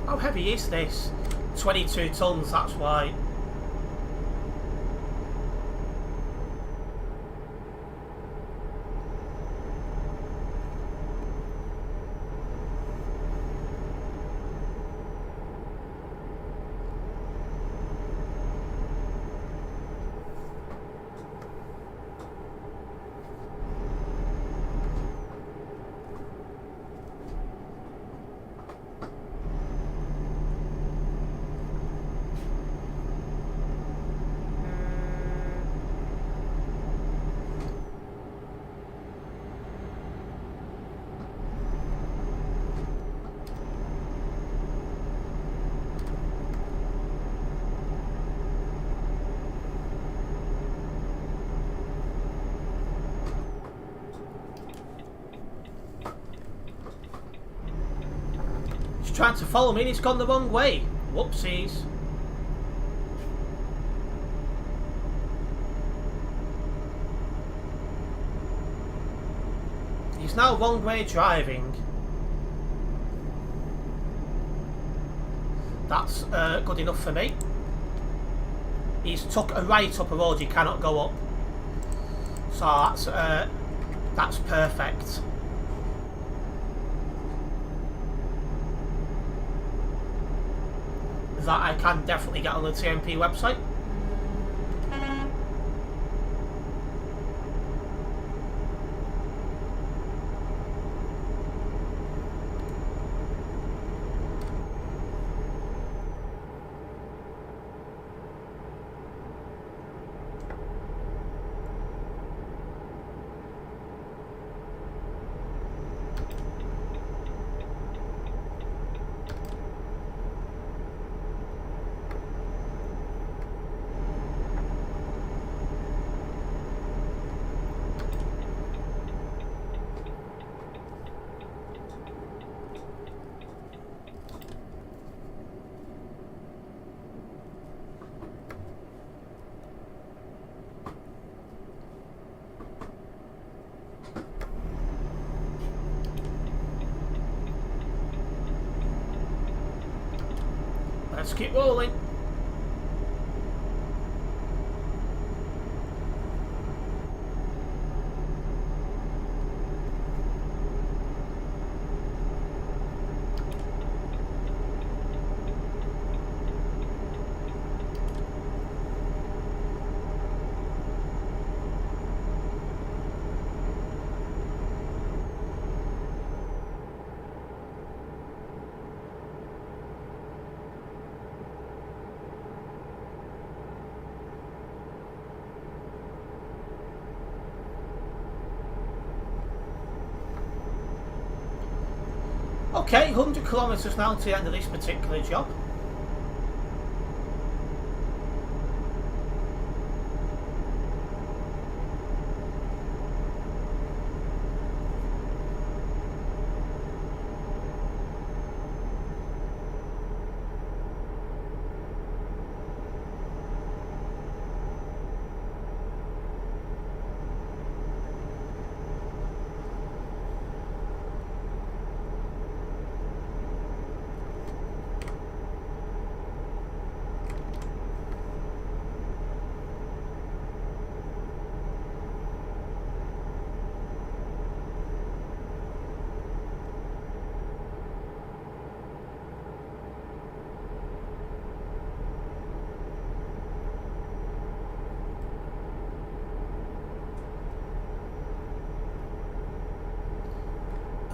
How heavy is this? 22 tons, that's why. Trying to follow me and he's gone the wrong way. Whoopsies. He's now wrong way driving. That's good enough for me. He's took a right up a road you cannot go up. So that's perfect. That I can definitely get on the TMP website. Let's keep rolling. Okay, 100 kilometres now to the end of this particular job.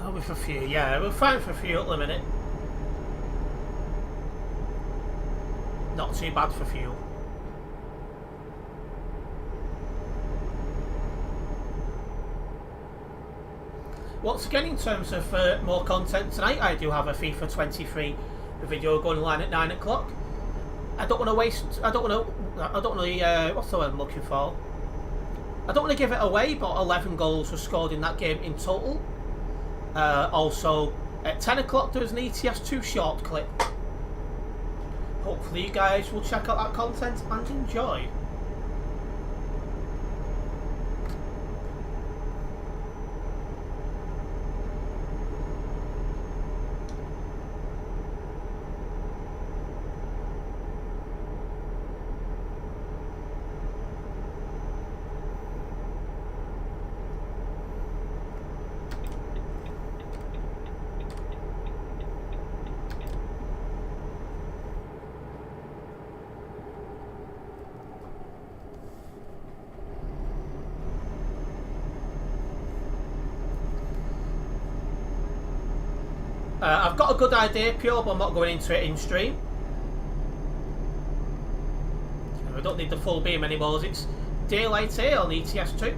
Oh, with a few, yeah, we're fine for fuel at the minute. Not too bad for fuel. Once again, in terms of more content tonight, I do have a FIFA 23 video going live at 9 o'clock. I don't want to waste. I don't want to. What's the word I'm looking for? I don't want to give it away, but 11 goals were scored in that game in total. Also, at 10 o'clock there was an ETS2 short clip. Hopefully you guys will check out that content and enjoy. I've got a good idea, Pure, but I'm not going into it in stream. I don't need the full beam anymore, as it's daylight here on ETS2.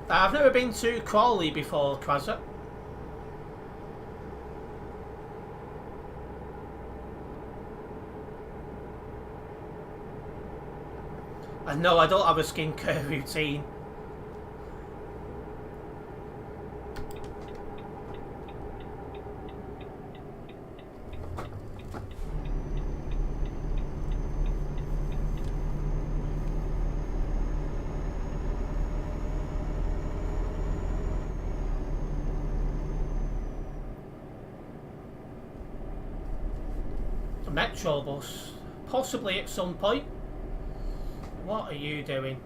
I've never been to Crawley before, Quasar. And no, I don't have a skincare routine. Metro bus, possibly at some point. What are you doing?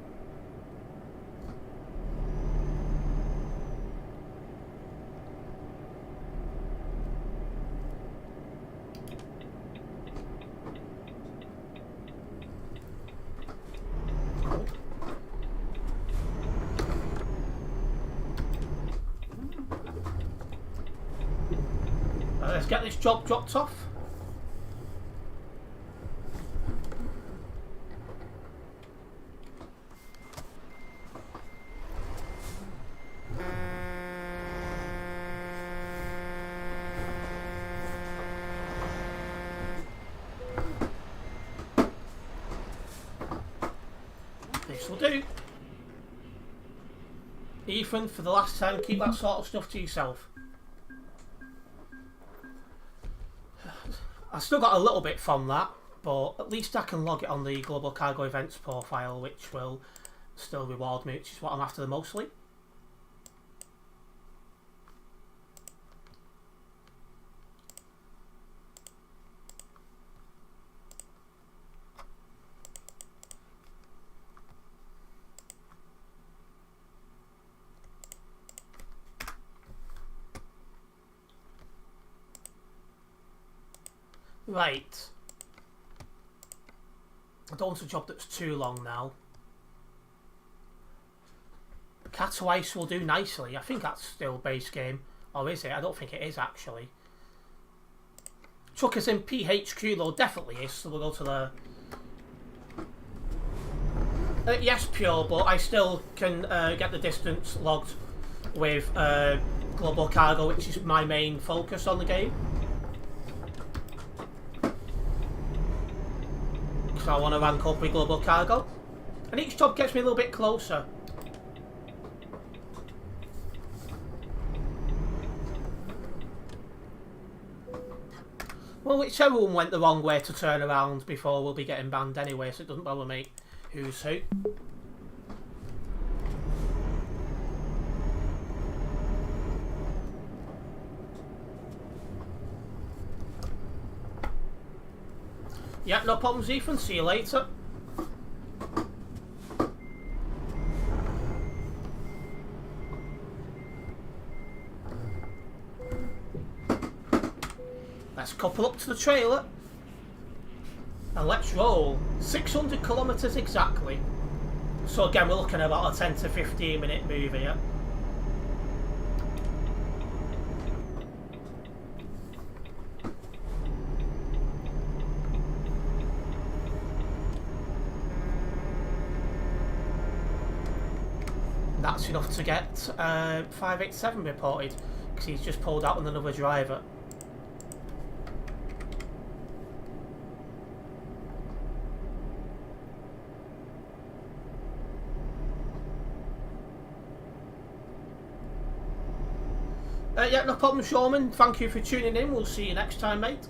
Let's get this job dropped off. Ethan, for the last time, keep that sort of stuff to yourself. I still got a little bit from that, but at least I can log it on the Global Cargo Events profile, which will still reward me, which is what I'm after the mostly. Right. I don't want a job that's too long now. Cat to Ice will do nicely. I think that's still base game. Or is it? I don't think it is actually. Truckers in PHQ though definitely is, so we'll go to the... yes, Pure, but I still can get the distance logged with Global Cargo, which is my main focus on the game. So I want to rank up with Global Cargo. And each job gets me a little bit closer. Well, whichever one went the wrong way to turn around before we'll be getting banned anyway, so it doesn't bother me who's who. Yeah, no problems, Ethan. See you later. Let's couple up to the trailer. And let's roll 600 kilometres exactly. So again, we're looking at about a 10 to 15 minute move here. That's enough to get 587 reported, because he's just pulled out on another driver. Yeah, no problem, Showman. Thank you for tuning in. We'll see you next time, mate.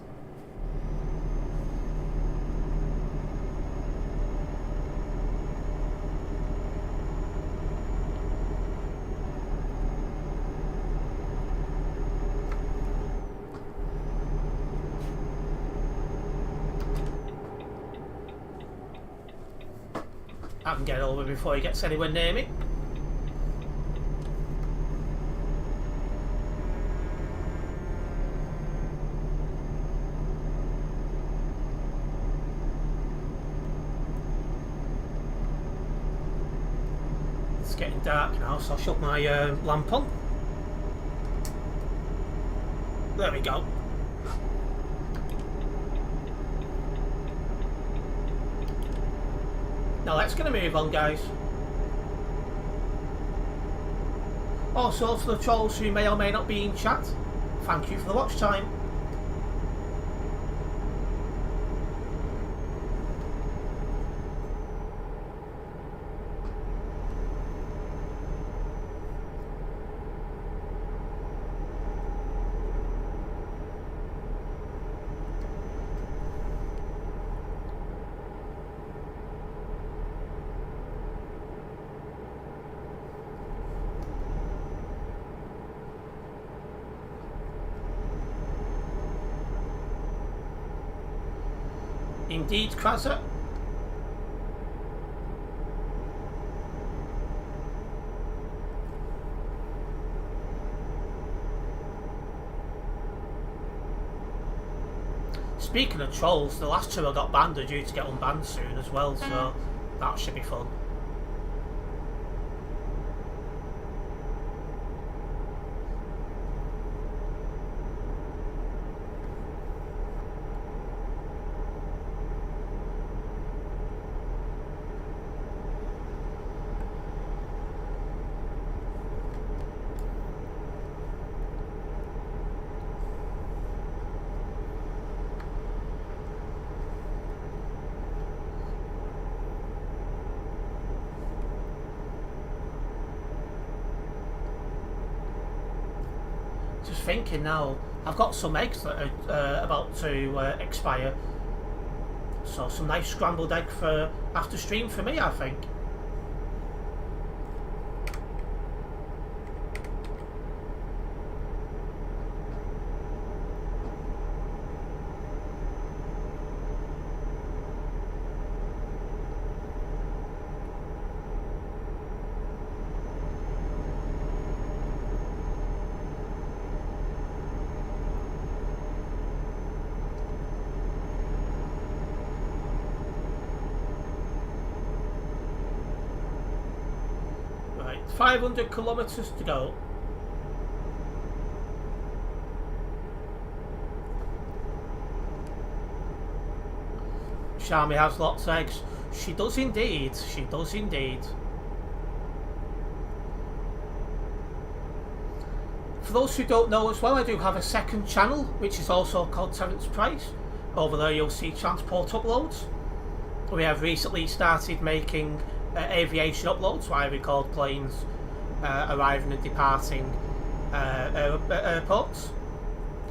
I can get over before he gets anywhere near me. It's getting dark now, so I'll shut my lamp on. There we go. Now let's get a move on, guys. Also, for the trolls who may or may not be in chat, thank you for the watch time. Indeed, Krasser. Speaking of trolls, the last two I got banned are due to get unbanned soon as well, so that should be fun. just thinking now, I've got some eggs that are about to expire. So some nice scrambled egg for after stream for me, I think. Right, 500 kilometers to go. Shami has lots of eggs. She does indeed. She does indeed. For those who don't know as well, I do have a second channel, which is also called Terence Price. Over there you'll see transport uploads. We have recently started making aviation uploads, where I record planes arriving and departing airports.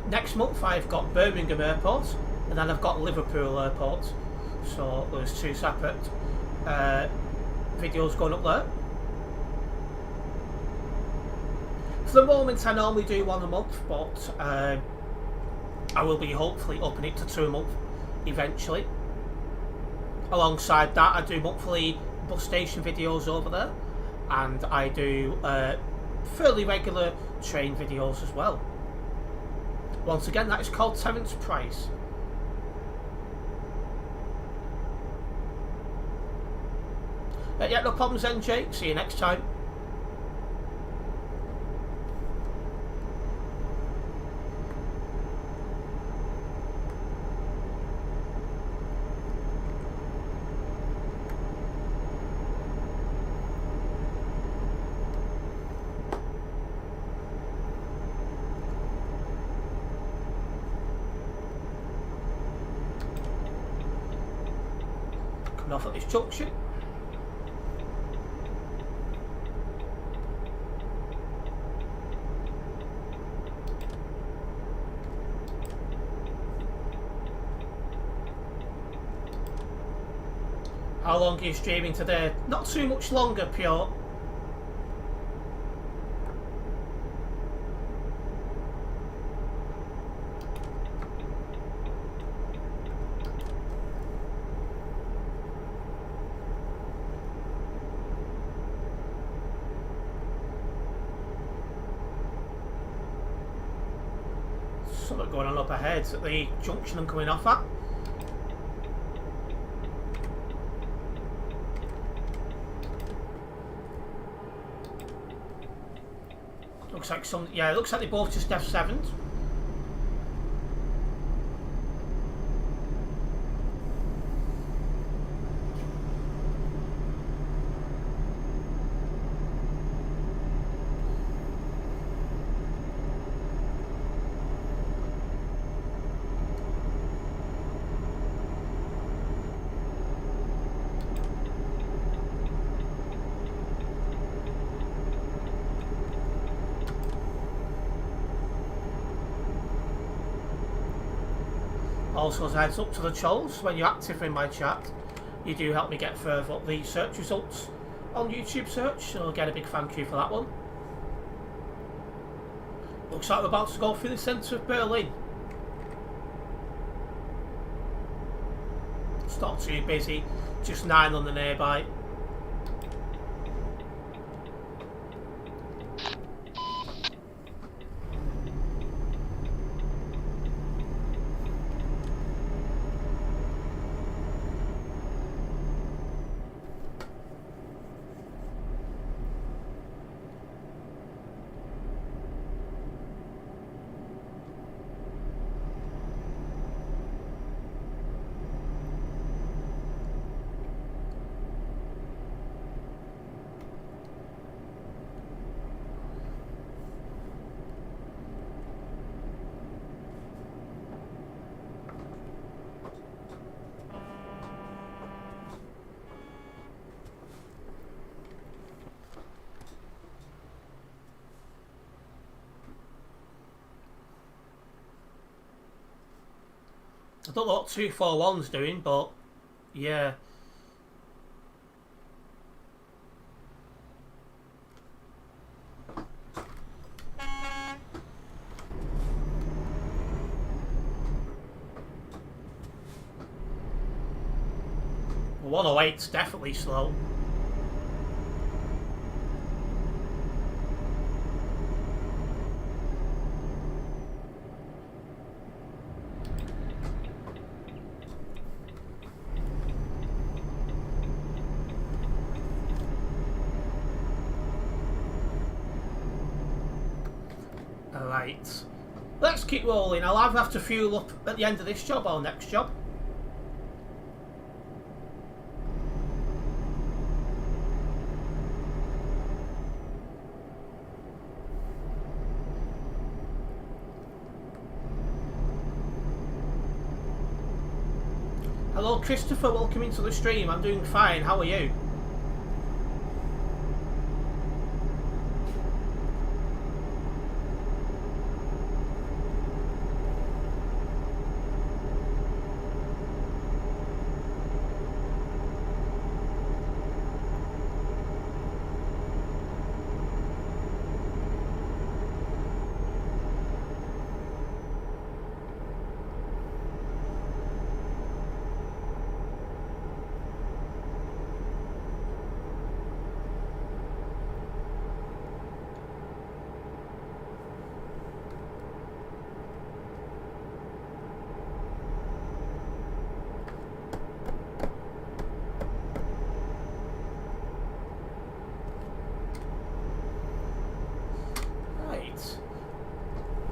Next month I've got Birmingham Airport, and then I've got Liverpool Airport. So there's two separate videos going up there. For the moment I normally do one a month, but I will be hopefully upping it to 2 a month eventually. Alongside that, I do monthly bus station videos over there, and I do fairly regular train videos as well. Once again, that is called Terence Price. Yeah, no problems then, Jake. See you next time. Coming off at this junction. How long are you streaming today? Not too much longer, Pure. Something going on up ahead at the junction I'm coming off at. Looks like some, yeah, it looks like they both just F7'd. Also, as a heads up to the trolls, when you're active in my chat, you do help me get further up the search results on YouTube search, so I'll get a big thank you for that one. Looks like we're about to go through the centre of Berlin. It's not too busy, just 9 on the nearby. I don't know what 241's doing, but yeah. Well, 108's definitely slow. Alright. Let's keep rolling. I'll either have to fuel up at the end of this job or next job. Hello Christopher, welcome into the stream. I'm doing fine, how are you?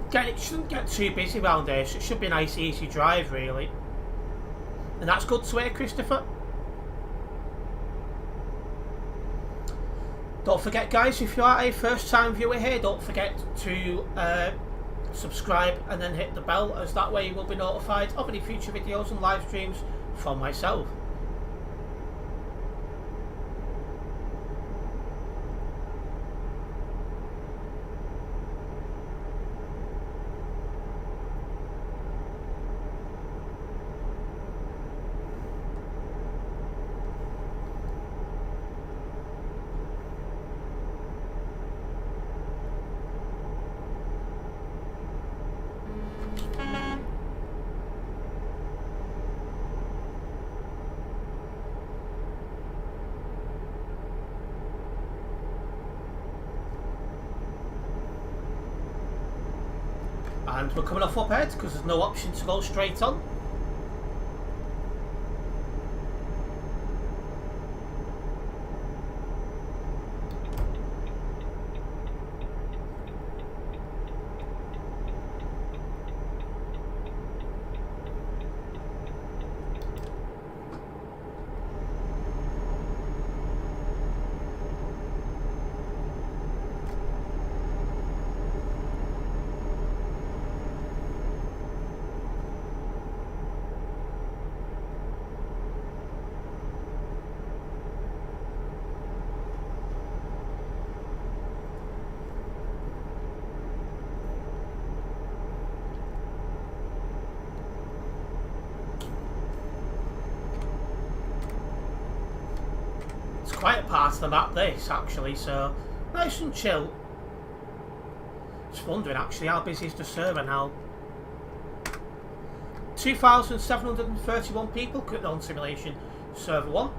Again, it shouldn't get too busy around here, so it should be a nice easy drive really. And that's good to hear, Christopher. Don't forget guys, if you are a first time viewer here, don't forget to subscribe and then hit the bell, as that way you will be notified of any future videos and live streams from myself. And we're coming off up ahead because there's no option to go straight on. Quite a part of the map this actually, so nice and chill. Just wondering actually how busy is the server now. 2,731 people clicked on Simulation Server 1.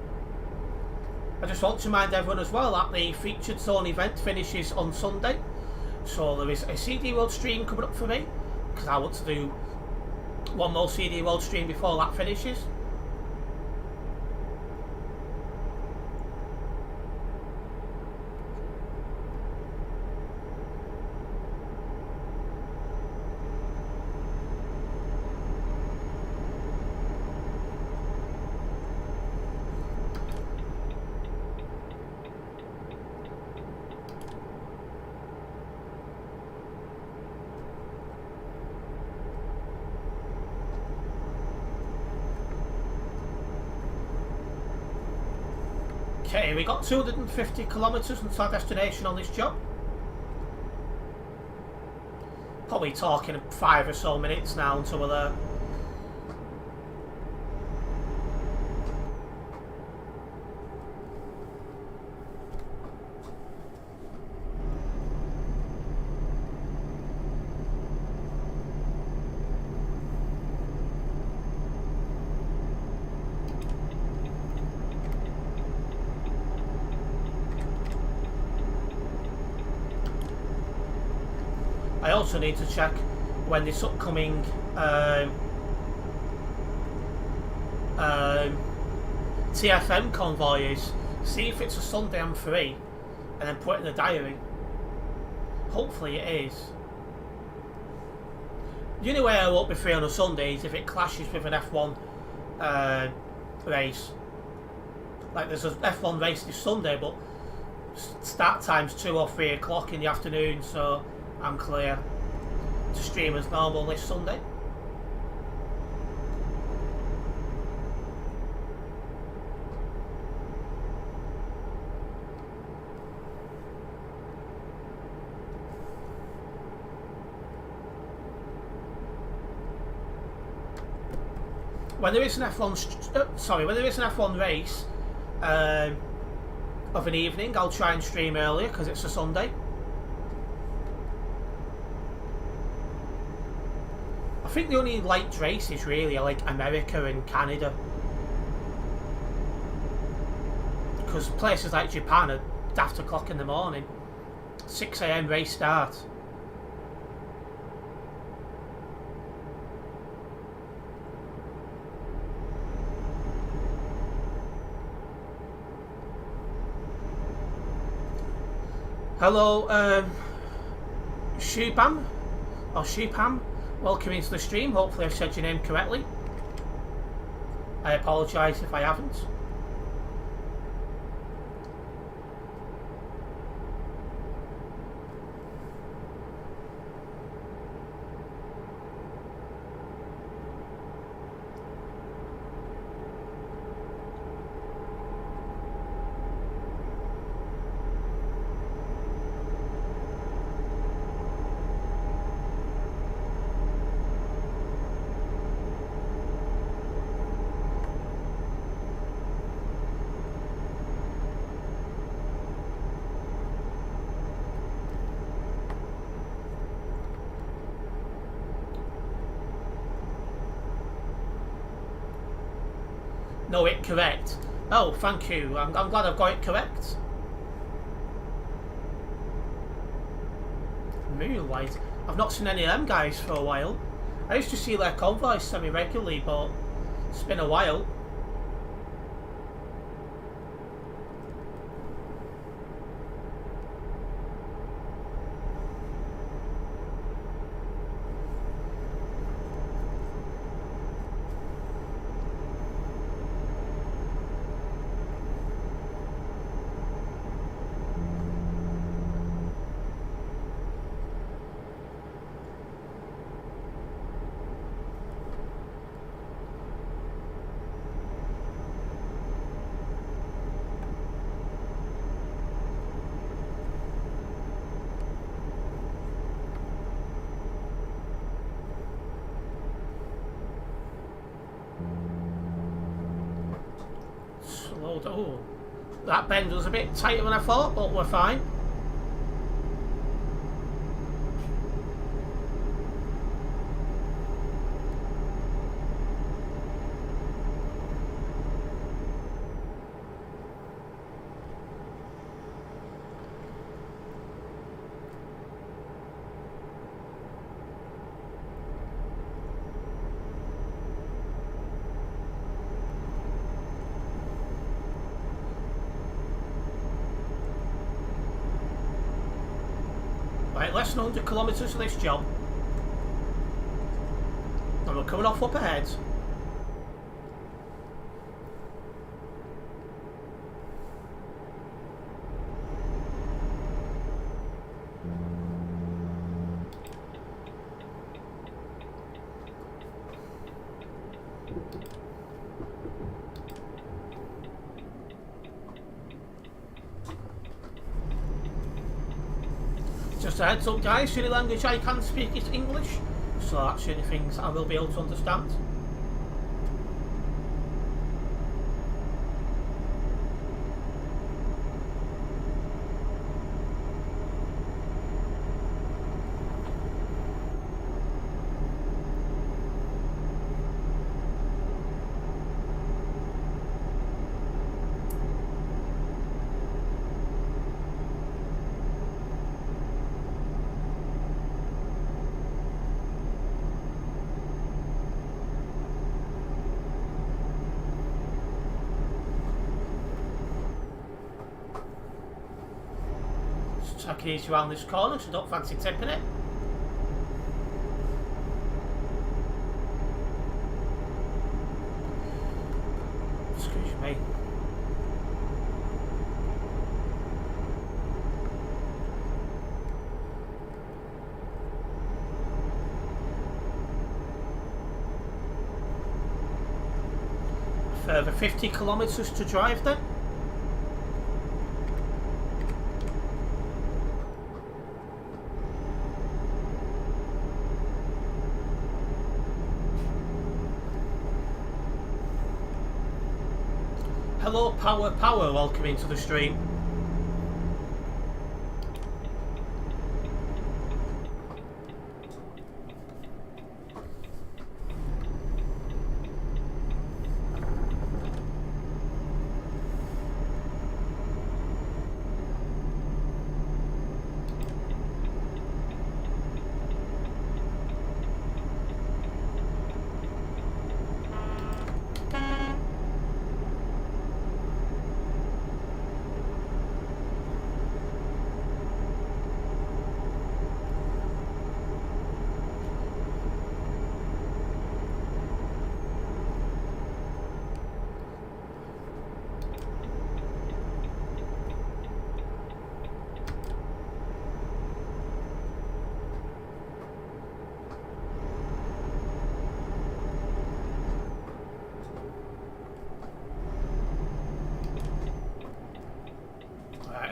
I just want to remind everyone as well that the featured zone event finishes on Sunday, so there is a CD World stream coming up for me because I want to do one more CD World stream before that finishes. Okay, we got 250 kilometres until our destination on this job. Probably talking 5 or so minutes now until we're there. I also need to check when this upcoming TFM convoy is. See if it's a Sunday I'm free, and then put it in the diary. Hopefully it is. The only way I won't be free on a Sunday is if it clashes with an F1 race. Like there's an F1 race this Sunday, but start time's 2 or 3 o'clock in the afternoon, so I'm clear to stream as normal this Sunday. When there is an F1 race of an evening, I'll try and stream earlier because it's a Sunday. I think the only light races really are like America and Canada, because places like Japan are daft o'clock in the morning, 6 AM race start. Hello, Shubham, or Shubham, welcome into the stream. Hopefully I've said your name correctly. I apologise if I haven't. No, it correct. Oh, thank you. I'm glad I've got it correct. Moonlight. I've not seen any of them guys for a while. I used to see their convoys semi-regularly, but it's been a while. Oh, that bend was a bit tighter than I thought, but we're fine. Right, less than 100 kilometres for this job. And we're coming off up ahead. Just a heads up guys, the only language I can speak is English, so that's the only things I will be able to understand. taking it easy around this corner, so don't fancy tipping it. Excuse me. Further 50 kilometres to drive then. Hello Power, welcome into the stream.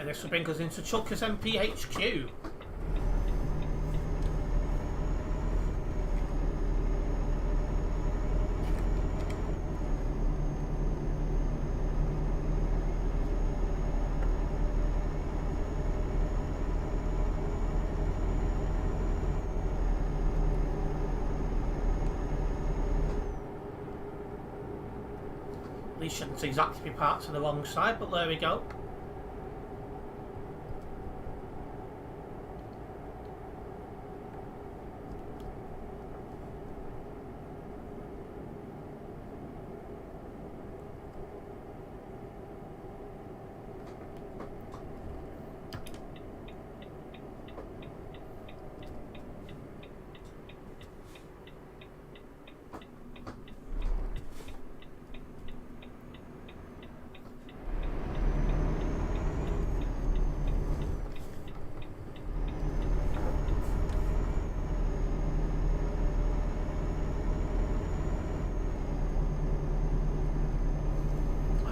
This will bring us into Chuckers MPHQ. These shouldn't exactly be parked on the wrong side, but there we go.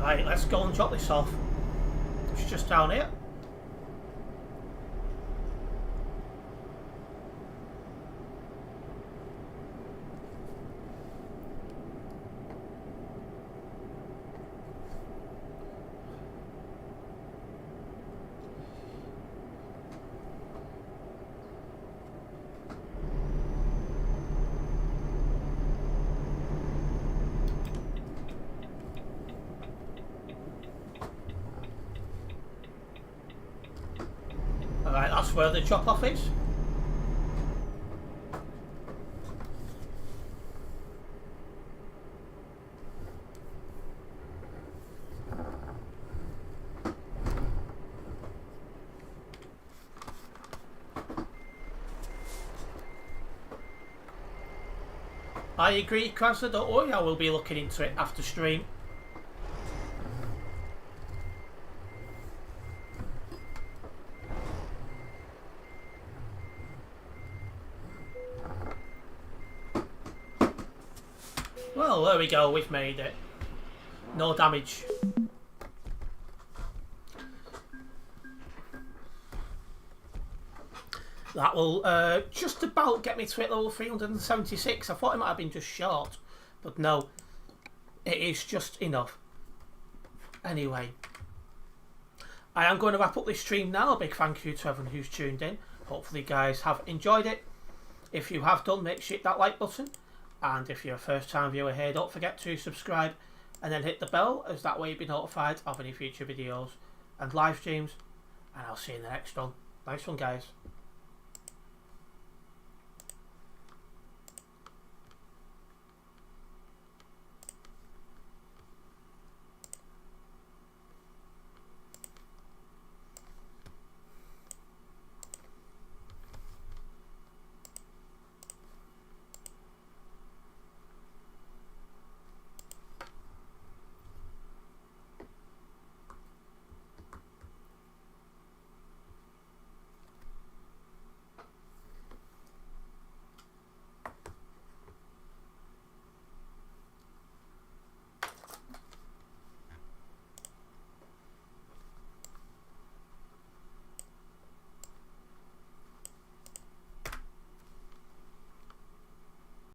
Right, let's go and drop this off. It's just down here. Alright, that's where the drop off is. I agree, Krasner, don't worry, I will be looking into it after stream. Well, there we go, we've made it. No damage. That will just about get me to hit level 376. I thought it might have been just short, but no, it is just enough. Anyway, I am going to wrap up this stream now. A big thank you to everyone who's tuned in. Hopefully you guys have enjoyed it. If you have done, make sure you hit that like button. And if you're a first time viewer here, don't forget to subscribe and then hit the bell, as that way you'll be notified of any future videos and live streams. And I'll see you in the next one. Nice one, guys.